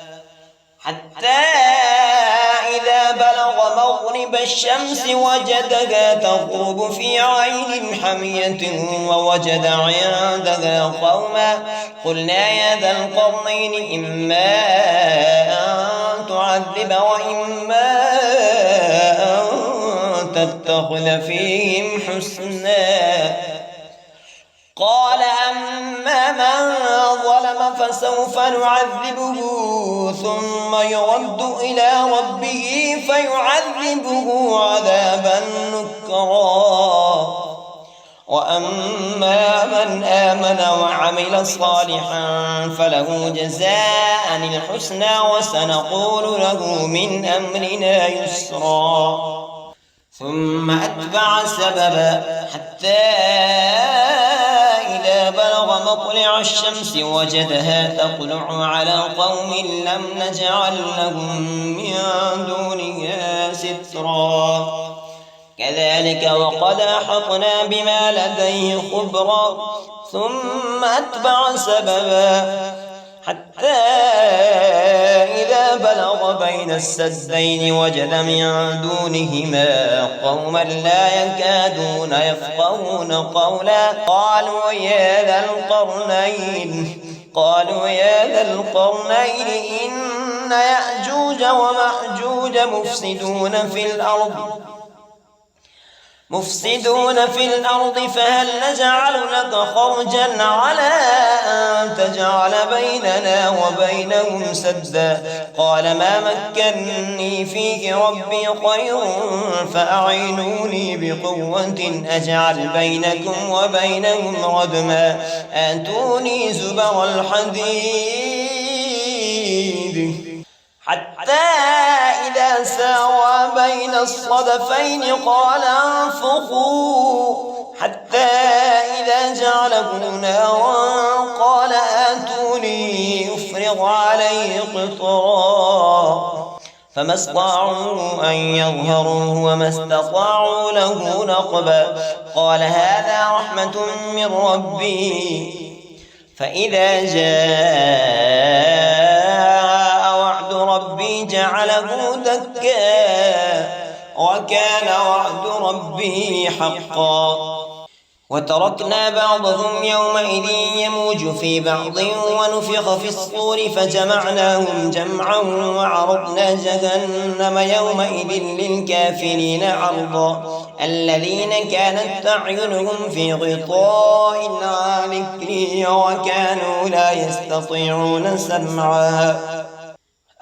حتى إذا بلغ مغرب الشمس وجدها تغرب في عين حمية ووجد عندها قوما قلنا يا ذا القرنين إما أن نعذب وإما أن تتخذ فيهم حسنا. قال أما من ظلم فسوف نعذبه ثم يرد إلى ربه فيعذبه عذابا نكرا. وأما من آمن وعمل صالحا فله جزاء الحسنى وسنقول له من أمرنا يسرا. ثم أتبع سببا حتى إذا بلغ مطلع الشمس وجدها تطلع على قوم لم نجعل لهم من دونها سترا. كذلك وقد أحطنا بما لديه خبرا. ثم أتبع سببا حتى إذا بلغ بين السدين وجد من دونهما قوما لا يكادون يفقهون قولا. قالوا يا ذا القرنين إن يأجوج ومأجوج مفسدون في الأرض فهل نجعل لك خرجا على أن تجعل بيننا وبينهم سدا. قال ما مكنني فيه ربي خير فأعينوني بقوة أجعل بينكم وبينهم ردما. آتوني زبر الحديد حتى إذا ساوى بين الصدفين قال انفخوا حتى إذا جعله نارا قال آتوني أفرغ عليه قطرا. فما استطاعوا أن يظهروه وما استطاعوا له نقبا. قال هذا رحمة من ربي فإذا جاء وعد ربي جعله دكا وكان وعد ربي حقا. وتركنا بعضهم يومئذ يموج في بعض ونفخ في الصور فجمعناهم جمعا وعرضنا جهنم يومئذ للكافرين عرضا. الذين كانت أعينهم في غطاء عن ذكري وكانوا لا يستطيعون سمعا.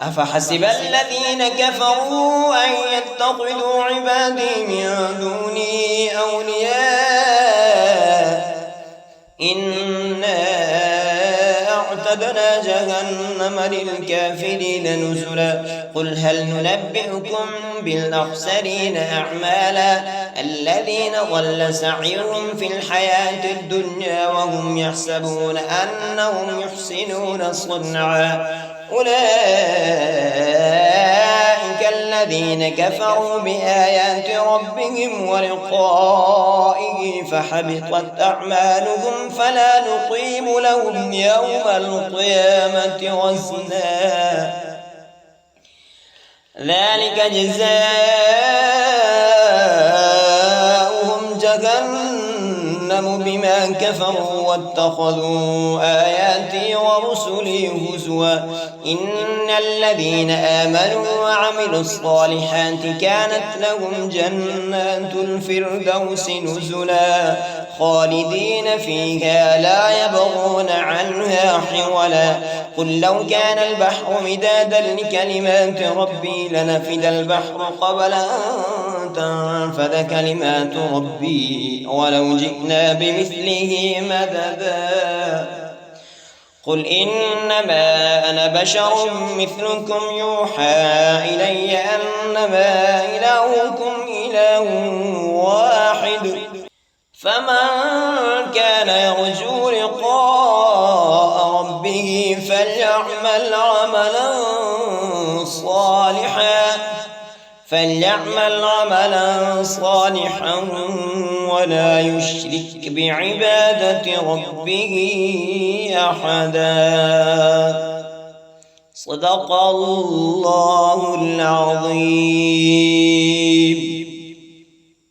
أفحسب الذين كفروا أن يتخذوا عبادي من دوني أولياء إنا أعتدنا جهنم للكافرين نزلا. قل هل ننبئكم بالأخسرين أعمالا الذين ضل سعيهم في الحياة الدنيا وهم يحسبون أنهم يحسنون صنعا. أولئك الذين كفروا بآيات ربهم ولقائه فحبطت أعمالهم فلا نقيم لهم يوم القيامة وزنا. ذلك جزاؤهم جهنم بما كفروا واتخذوا آياتي ورسلي هزوا. إن الذين آمنوا وعملوا الصالحات كانت لهم جنات الفردوس نزلا خالدين فيها لا يبغون عنها حولا. قل لو كان البحر مدادا لكلمات ربي لنفد البحر قبل أن تنفذ كلمات ربي ولو جئنا بمثله مددا. قل إنما أنا بشر مثلكم يوحى إلي أنما إلهكم إله واحد فمن كان يرجو لقاء ربه فليعمل عملا صالحا ولا يشرك بعبادة ربه أحدا. صدق الله العظيم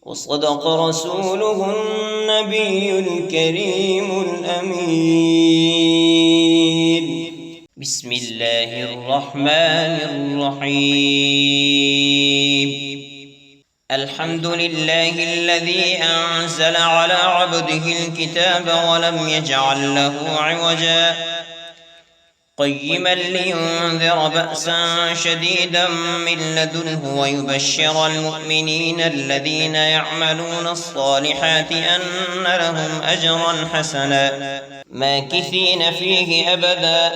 وصدق رسوله النبي الكريم الأمين. بسم الله الرحمن الرحمن الرحيم. الحمد لله الذي أنزل على عبده الكتاب ولم يجعل له عوجا قيما لينذر بأسا شديدا من لدنه ويبشر المؤمنين الذين يعملون الصالحات أن لهم أجرا حسنا ماكثين فيه أبدا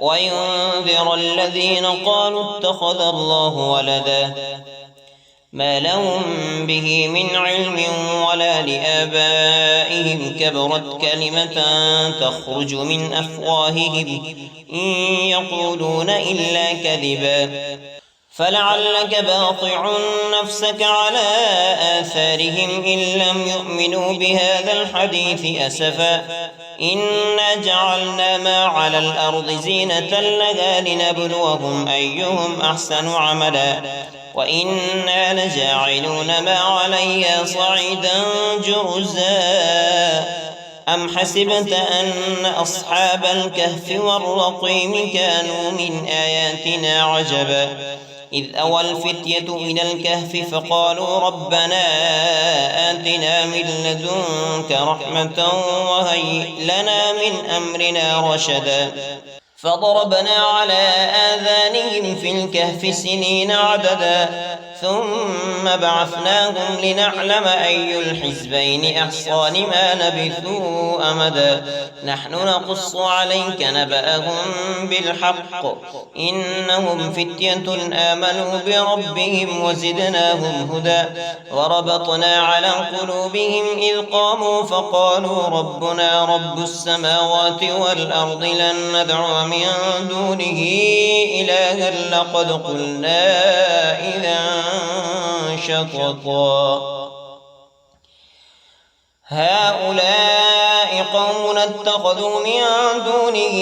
وينذر الذين قالوا اتخذ الله ولدا ما لهم به من علم ولا لآبائهم كبرت كلمة تخرج من أفواههم إن يقولون إلا كذبا فلعلك باطع نفسك على آثارهم إن لم يؤمنوا بهذا الحديث أسفا إنا جعلنا ما على الأرض زينة لها لنبلوهم أيهم أحسن عملا وإنا لجاعلون ما عليها صعيدا جرزا أم حسبت أن أصحاب الكهف والرقيم كانوا من آياتنا عجبا إذ أوى الفتية إلى الكهف فقالوا ربنا آتنا من لدنك رحمة وهيئ لنا من أمرنا رشدا فضربنا على آذانهم في الكهف سنين عددا ثم بعثناهم لنعلم أي الحزبين أحصى لما لبثوا أمدا نحن نقص عليك نبأهم بالحق إنهم فتية آمنوا بربهم وزدناهم هدى وربطنا على قلوبهم إذ قاموا فقالوا ربنا رب السماوات والأرض لن ندعو من دونه إلها لقد قلنا إذا شططا هؤلاء قوم اتخذوا من دونه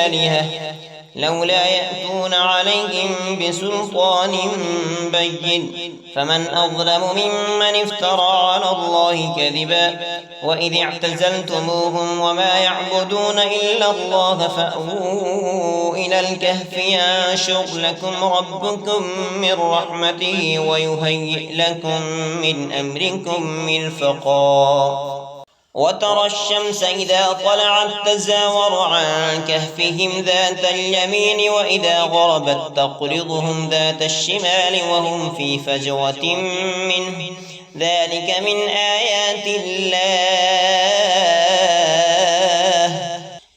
آلهة لولا يأتون عليهم بسلطان بين فمن أظلم ممن افترى على الله كذبا وإذ اعتزلتموهم وما يعبدون إلا الله فأووا إلى الكهف ينشر لكم ربكم من رحمته ويهيئ لكم من أمركم مرفقا وترى الشمس إذا طلعت تزاور عن كهفهم ذات اليمين وإذا غربت تقرضهم ذات الشمال وهم في فجوة منه ذلك من آيات الله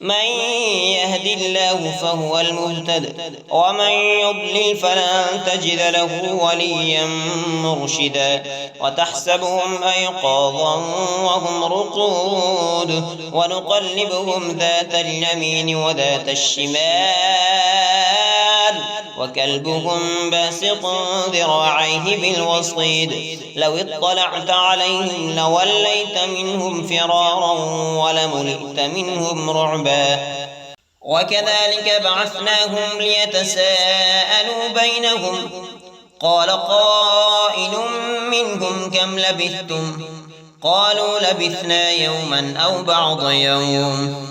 من يهد الله فهو المهتد ومن يضلل فلن تجد له وليا مرشدا وتحسبهم أيقاظا وهم رقود ونقلبهم ذات اليمين وذات الشمال وكلبهم باسط ذراعيه بالوصيد لو اطلعت عليهم لوليت منهم فرارا ولملئت منهم رعبا وكذلك بعثناهم ليتساءلوا بينهم قال قائل منهم كم لبثتم قالوا لبثنا يوما أو بعض يوم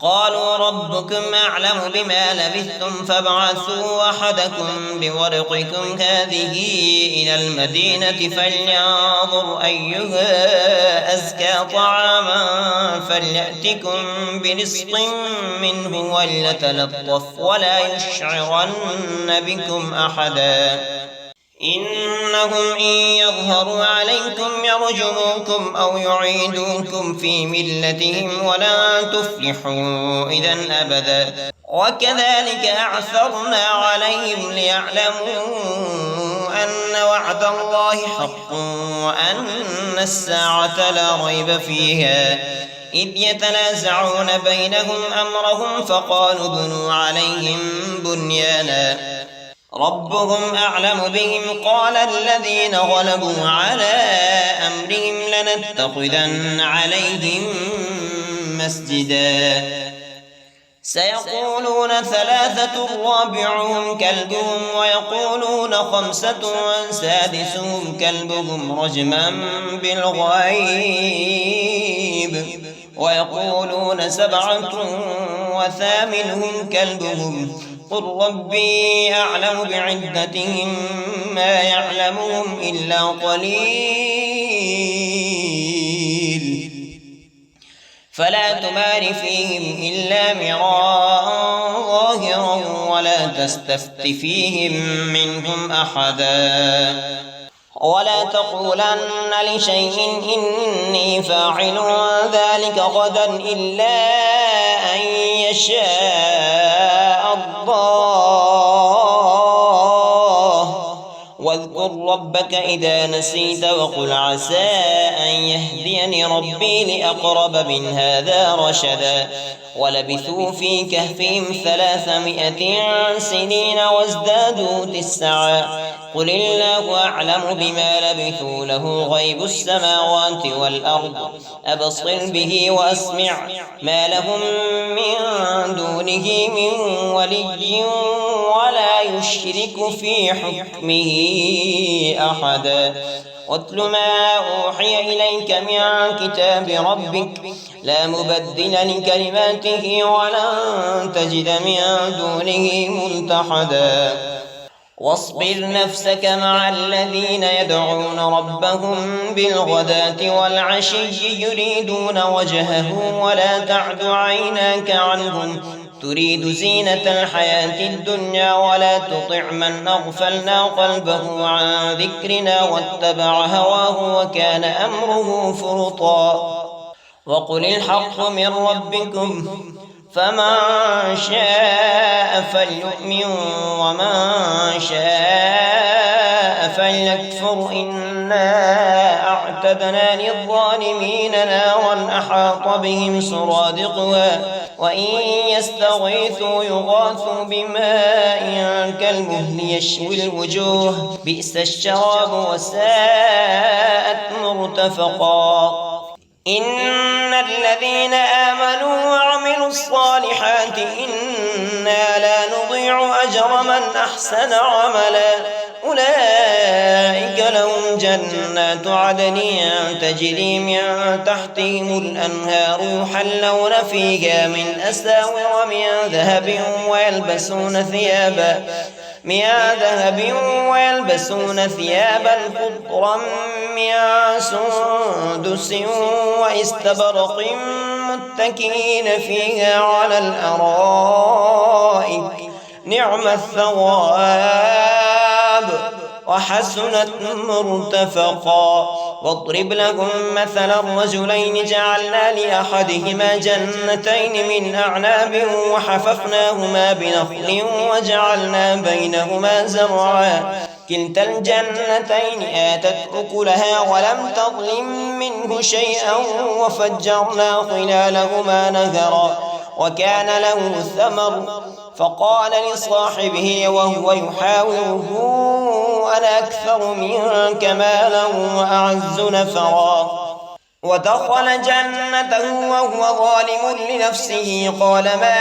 قالوا ربكم أعلم بما لبثتم فابعثوا أحدكم بورقكم هذه إلى المدينة فلينظر أيها أزكى طعاما فليأتكم برزق منه وليتلطف ولا يشعرن بكم أحدا إنهم إن يظهروا عليكم يرجموكم أو يعيدوكم في ملتهم ولن تفلحوا إذا أبدا وكذلك أعثرنا عليهم ليعلموا أن وعد الله حق وأن الساعة لا ريب فيها إذ يتنازعون بينهم أمرهم فقالوا بنوا عليهم بنيانا ربهم أعلم بهم قال الذين غلبوا على أمرهم لنتخذن عليهم مسجدا سيقولون ثلاثة رابعهم كلبهم ويقولون خمسة سادسهم كلبهم رجما بالغيب ويقولون سبعة وثامنهم كلبهم قل ربي أعلم بعدتهم ما يعلمهم إلا قليل فلا تمار فيهم إلا مراء ظاهرا ولا تستفت فيهم منهم أحدا ولا تقولن لشيء إني فاعل ذلك غدا إلا أن يشاء الله واذكر ربك إذا نسيت وقل عسى أن يهديني ربي لأقرب من هذا رشدا ولبثوا في كهفهم 300 سنين وازدادوا 9 قل الله أعلم بما لبثوا له غيب السماوات والأرض أبصر به وأسمع ما لهم من دونه من ولي ولا يشرك في حكمه أحدا واتل ما أوحي إليك من كتاب ربك لا مبدل لكلماته ولن تجد من دونه ملتحدا واصبر نفسك مع الذين يدعون ربهم بالغداة والعشي يريدون وجهه ولا تعد عيناك عنهم تريد زينة الحياة الدنيا ولا تطع من أغفلنا قلبه عن ذكرنا واتبع هواه وكان أمره فرطا وقل الحق من ربكم فمن شاء فليؤمن ومن شاء فليكفر إنا أعتدنا للظالمين نارا أحاط بهم سرادقها وإن يستغيثوا يغاثوا بماء كالمهل يشوي الوجوه بئس الشراب وساءت مرتفقا إن الذين آمنوا وعملوا الصالحات إنا لا نضيع أجر من أحسن عملا أولئك لهم جنات عدن تجري من تحتهم الأنهار يحلون فيها من أساور من ذهب ويلبسون ثيابا خضرا من سندس واستبرق متكئين فيها على الأرائك نعم الثواب وحسنت مرتفقا واضرب لهم مثلا الرجلين جعلنا لأحدهما جنتين من أعناب وحففناهما بنخل وجعلنا بينهما زرعا كلتا الجنتين آتت أكلها ولم تظلم منه شيئا وفجرنا خلالهما نهرا وكان له ثمر فقال لصاحبه وهو يحاوره أنا أكثر منك مالا وأعز نفرا ودخل جنته وهو ظالم لنفسه قال ما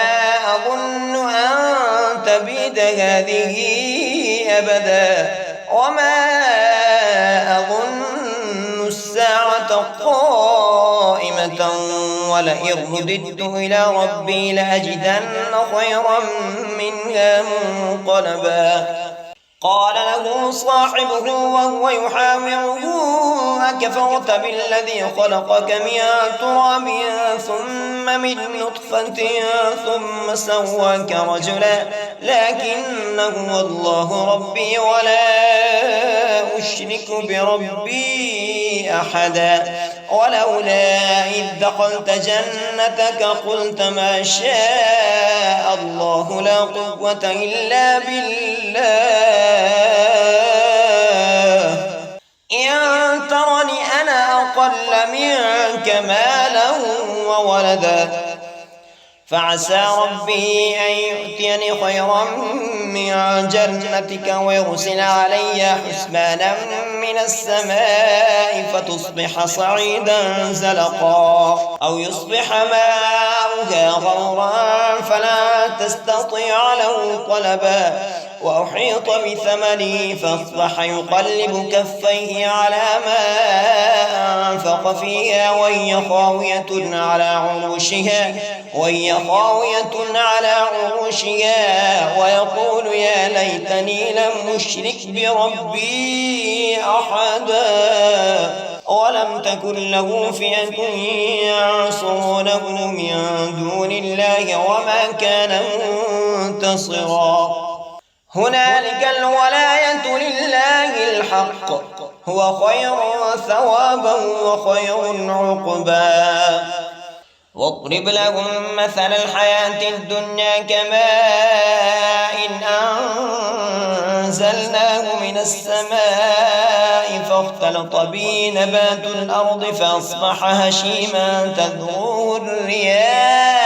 أظن أن تبيد هذه أبدا وما أظن الساعة قائمة ولئن رددت إلى ربي لأجدن خيرا منها منقلبا قال له صاحبه وهو يحاوره أكفرت بالذي خلقك من تراب ثم من نطفة ثم سواك رجلا لكن هو الله ربي ولا أشرك بربي أحدا ولولا إذ دخلت جنتك قلت ما شاء الله لا قوة إلا بالله إن ترني أنا أقل منك مالا وولدا فعسى ربي أن يؤتيني خيرا من جنتك ويرسل علي حسبانا من السماء فتصبح صعيدا زلقا أو يصبح ماؤها غورا فلا تستطيع له طلبا وأحيط بثمنه فأصبح يقلب كفيه على ما فأنفق فيها وهي خاوية على عروشها ويقول يا ليتني لم أشرك بربي أحدا ولم تكن له فئة ينصرونه من دون الله وما كان منتصرا هنالك الولاية لله الحق هو خير ثوابا وخير عقبا واضرب لهم مثل الحياة الدنيا كماء أنزلناه من السماء فاختلط به نبات الأرض فأصبح هشيما تذروه الرياح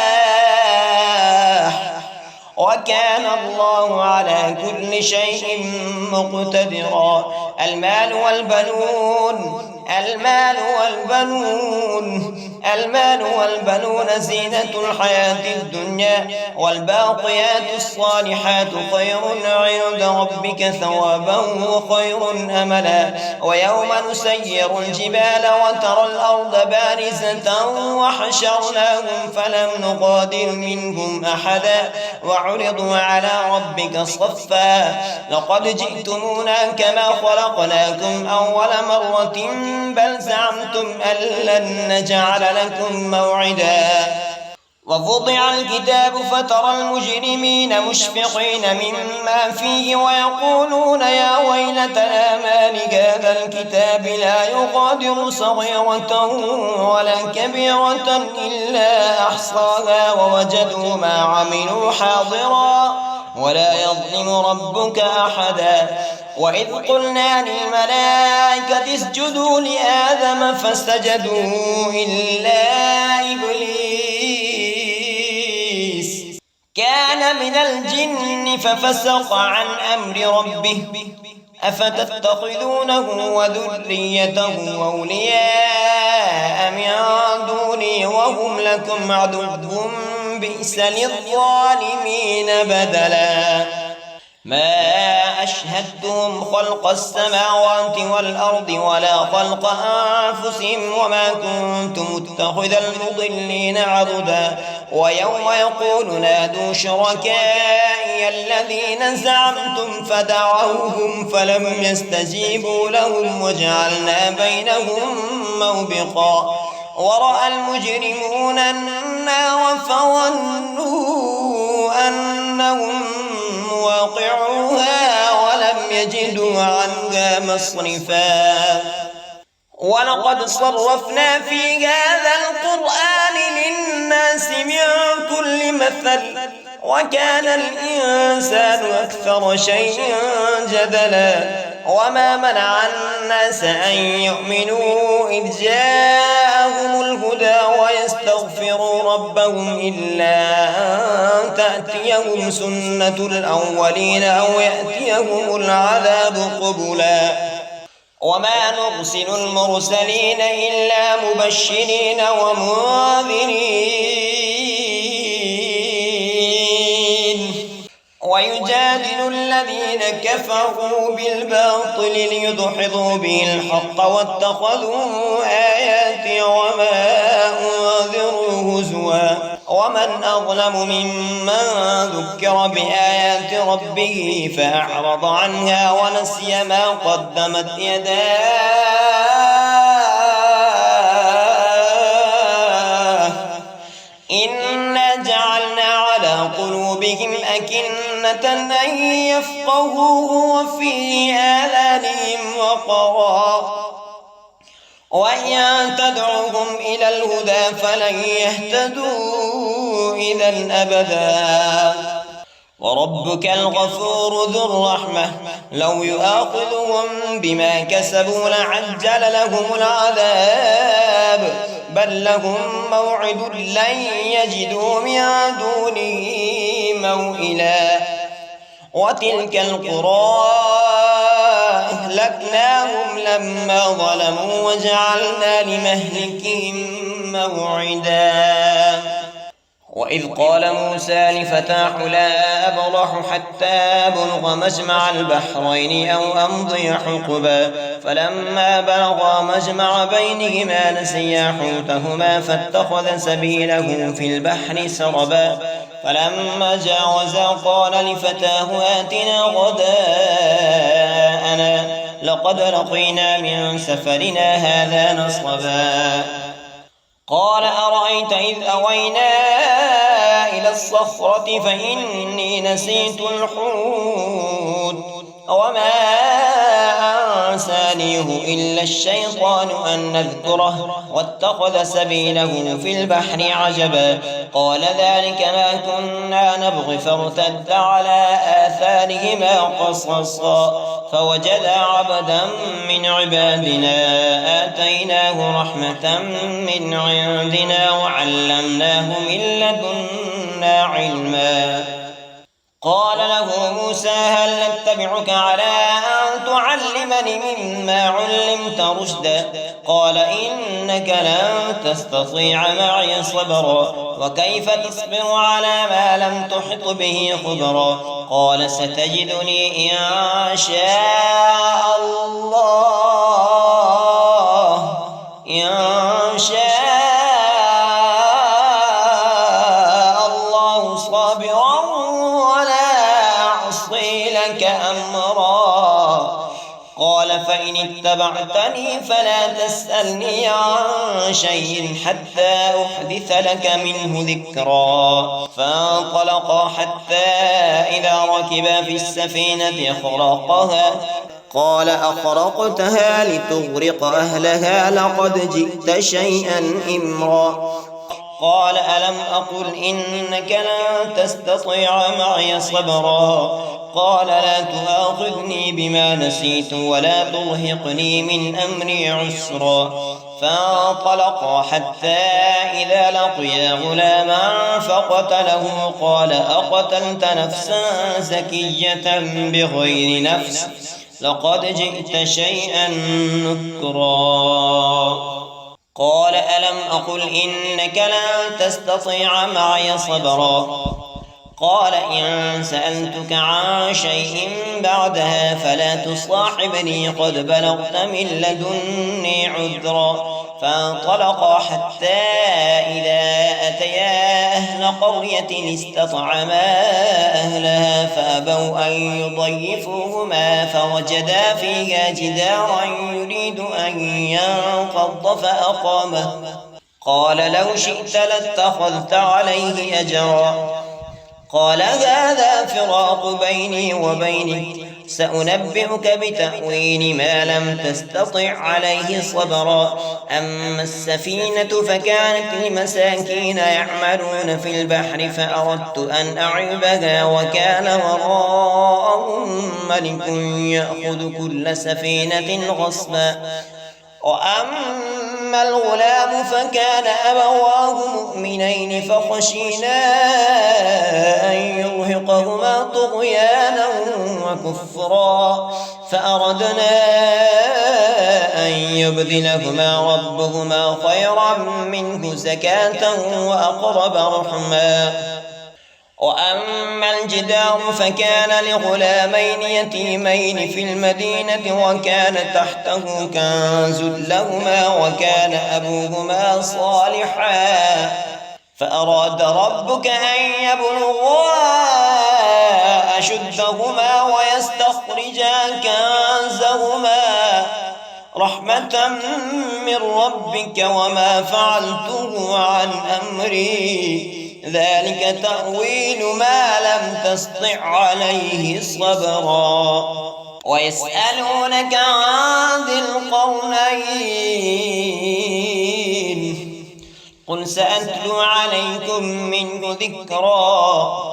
وكان الله على كل شيء مقتدرا المال والبنون زينة الحياة الدنيا والباقيات الصالحات خير عند ربك ثوابا وخير أملا ويوم نسير الجبال وترى الأرض بارزة وحشرناهم فلم نغادر منهم أحدا وعرضوا على ربك صفا لقد جئتمونا كما خلقناكم أول مرة بل زعمتم أن لن نجعل لكم موعدا ووضع الكتاب فترى المجرمين مشفقين مما فيه ويقولون يا ويلتنا ما لهذا الكتاب لا يغادر صغيرة ولا كبيرة إلا أحصاها ووجدوا ما عملوا حاضرا ولا يظلم ربك أحدا وإذ قلنا للملائكة اسجدوا لآدم فسجدوا إلا إبليس كان من الجن ففسق عن أمر ربه أفتتخذونه وذريته أولياء من دوني وهم لكم عدو بئس للظالمين بدلا ما أشهدتهم خلق السماوات والأرض ولا خلق أنفسهم وما كنت متخذ المضلين عضدا ويوم يقول نادوا شركائي الذين زعمتم فدعوهم فلم يستجيبوا لهم وجعلنا بينهم موبقا ورأى المجرمون النار فظنوا أنهم مواقعوها ولم يجدوا عنها مصرفا ولقد صرفنا في هذا القرآن للناس من كل مثل وكان الإنسان أكثر شيء جدلا وما منع الناس أن يؤمنوا إذ جاءهم الهدى ويستغفروا ربهم إلا أن تأتيهم سنة الأولين أو يأتيهم العذاب قبلا وما نرسل المرسلين إلا مبشرين ومنذرين ويجادل الذين كفروا بالباطل ليدحضوا به الحق واتخذوا آياتي وما أنذروا هزوا ومن أظلم ممن ذكر بآيات ربه فأعرض عنها ونسي ما قدمت يداه إنا جعلنا على قلوبهم أكنة أن يفقهوه وفي آذانهم وقرا وإن تدعوهم إلى الهدى فلن يهتدوا إذا أبدا وربك الغفور ذو الرحمة لو يؤاخذهم بما كسبوا لعجل لهم العذاب بل لهم موعد لن يجدوا من دونه موئلا وتلك القرى أهلكناهم لما ظلموا وجعلنا لمهلكهم موعدا وإذ قال موسى لفتاه لا أبرح حتى أبلغ مجمع البحرين أو أمضي حقبا فلما بلغا مجمع بينهما نسيا حوتهما فاتخذ سبيله في البحر سربا فلما جاوزا قال لفتاه آتنا غداءنا لقد لقينا من سفرنا هذا نصبا قال أرأيت إذ أوينا إلى الصخرة فإني نسيت الحوت وما أنسانيه إلا الشيطان أن نذكره واتخذ سبيله في البحر عجبا قال ذلك ما كنا نبغي فارتد على آثارهما قصصا فوجدا عبدا من عبادنا آتيناه رحمة من عندنا وعلمناه من لدنا علما قال له موسى هل نتبعك على أن تعلمني مما علمت رشدا قال إنك لن تستطيع معي صبرا وكيف تصبر على ما لم تحط به خبرا قال ستجدني إن شاء الله صابرا أمرا قال فإن اتبعتني فلا تسألني عن شيء حتى أحدث لك منه ذكرا فانطلقا حتى إذا ركبا في السفينة خرقها قال أخرقتها لتغرق أهلها لقد جئت شيئا إمرا قال ألم أقل إنك لن تستطيع معي صبرا قال لا تؤاخذني بما نسيت ولا ترهقني من أمري عسرا فانطلقا حتى إذا لقيا غلاما فقتله قال أقتلت نفسا زكية بغير نفس لقد جئت شيئا نكرا قال ألم أقل إنك لن تستطيع معي صبرا قال إن سألتك عن شيء بعدها فلا تصاحبني قد بلغت من لدني عذرا فانطلقا حتى إذا أتيا أهل قرية استطعما أهلها فأبوا أن يضيفوهما فوجدا فيها جدارا يريد أن ينقض فأقامه قال لو شئت لاتخذت عليه أجرا قال هذا فراق بيني وبينك سأنبئك بتأويل ما لم تستطع عليه صبرا أما السفينة فكانت لمساكين يعملون في البحر فأردت أن أعيبها وكان وراءهم ملك يأخذ كل سفينة غصبا وأما الغلام فكان أبواه مؤمنين فخشينا أن يرهقهما طغيانا وكفرا فأردنا أن يبدلهما ربهما خيرا منه زكاة وأقرب رحما وأما الجدار فكان لغلامين يتيمين في المدينة وكان تحته كنز لهما وكان أبوهما صالحا فأراد ربك أن يبلغا أشدهما ويستخرجا كنزهما رحمة من ربك وما فعلته عن أمري ذلك تأويل ما لم تسطع عليه صبرا ويسألونك عن ذي القرنين قل سأتلو عليكم منه ذكرا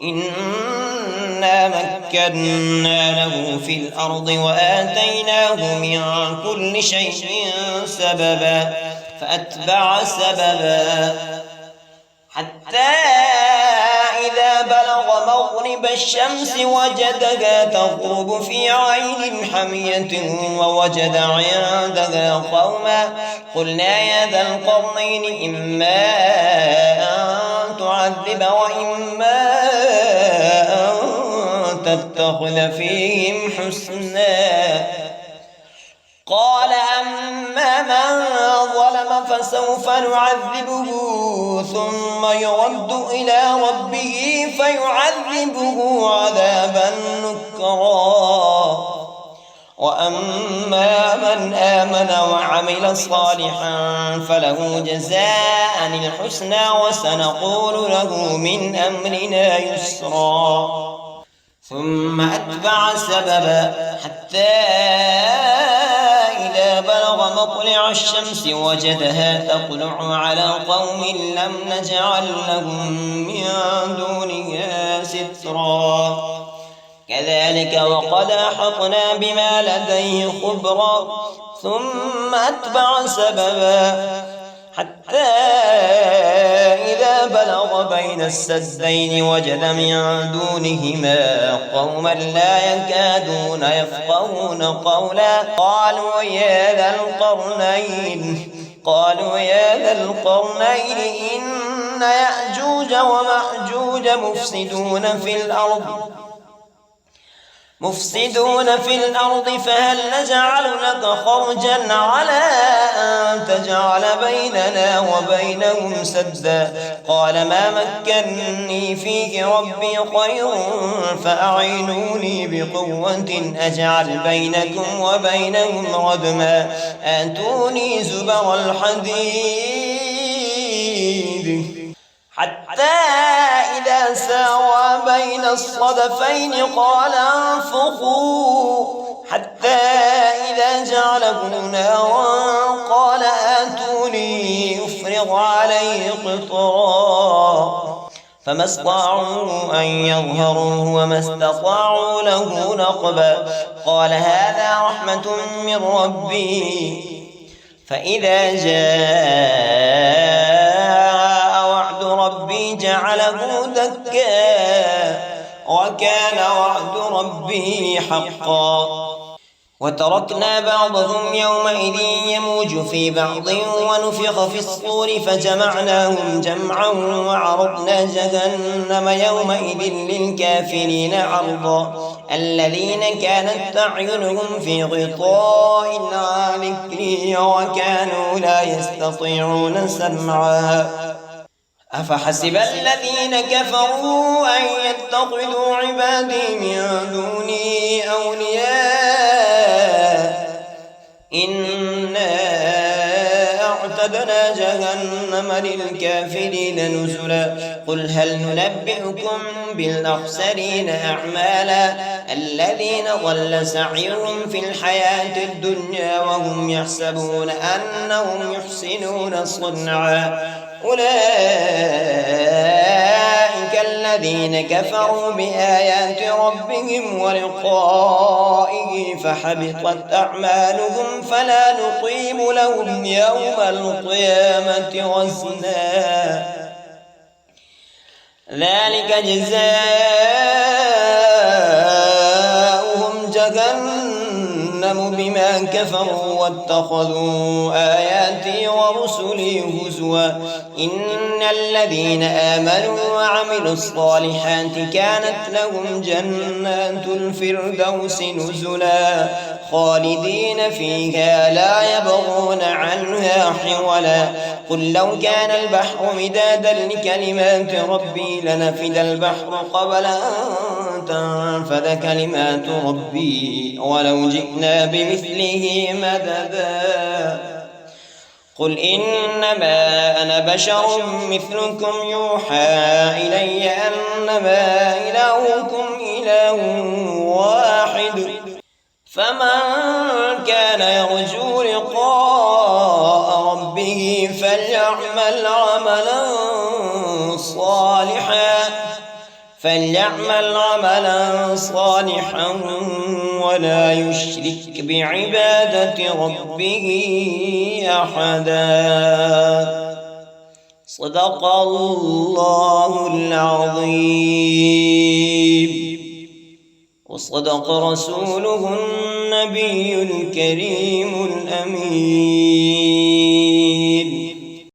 إنا مكنا له في الأرض وآتيناه من كل شيء سببا فأتبع سببا حتى إذا بلغ مغرب الشمس وجدها تغرب في عين حمية ووجد عندها قوما قلنا يا ذا القرنين إما أن تعذب وإما أن تتخذ فيهم حسنا فسوف نعذبه ثم يرد إلى ربه فيعذبه عذابا نكرا وأما من آمن وعمل صالحا فله جزاء الحسنى وسنقول له من أمرنا يسرا ثم أتبع سببا حتى إذا بلغ مطلع الشمس وجدها تطلع على قوم لم نجعل لهم من دونها سترا كذلك وقد أحطنا بما لديه خبرا ثم أتبع سببا حتى إذا بلغ بين السدين وجد من دونهما قوما لا يكادون يفقهون قولا قالوا يا ذا القرنين إن يأجوج ومأجوج مفسدون في الأرض فهل نجعل لك خرجا على أن تجعل بيننا وبينهم سدا قال ما مكنني فيه ربي خير فأعينوني بقوة أجعل بينكم وبينهم ردما آتوني زبر الحديد حتى إذا ساوى بين الصدفين قال انفخوا حتى إذا جعله نارا قال آتوني أفرغ عليه قطرا فما استطاعوا أن يظهروه وما استطاعوا له نقبا قال هذا رحمة من ربي فإذا جاء وعد ربي جعله دكا وكان وعد ربي حقا وتركنا بعضهم يومئذ يموج في بعض ونفخ في الصور فجمعناهم جمعا وعرضنا جهنم يومئذ للكافرين عرضا الذين كانت أعينهم في غطاء عن ذكري وكانوا لا يستطيعون سمعا أفحسب الذين كفروا أن يتخذوا عبادي من دوني أولياء إنا أعتدنا جهنم للكافرين نزلا قل هل ننبئكم بالأخسرين أعمالا الذين ضل سعيهم في الحياة الدنيا وهم يحسبون أنهم يحسنون صنعا أولئك الذين كفروا بآيات ربهم ولقائه فحبطت أعمالهم فلا نقيم لهم يوم القيامة وزنا ذلك جزاؤهم جهنم بما كفروا واتخذوا آياتي ورسلي هزوا إن الذين آمنوا وعملوا الصالحات كانت لهم جنات الفردوس نزلا خالدين فيها لا يبغون عنها حولا قل لو كان البحر مدادا لكلمات ربي لنفد البحر قبل أن تنفذ كلمات ربي ولو جئنا بمثله مددا قل إنما أنا بشر مثلكم يوحى إلي أنما إلهكم إله واحد فمن كان يرجو لقاء ربه فليعمل عملا صالحا ولا يشرك بعبادة ربه أحدا صدق الله العظيم وصدق رسوله النبي الكريم الأمين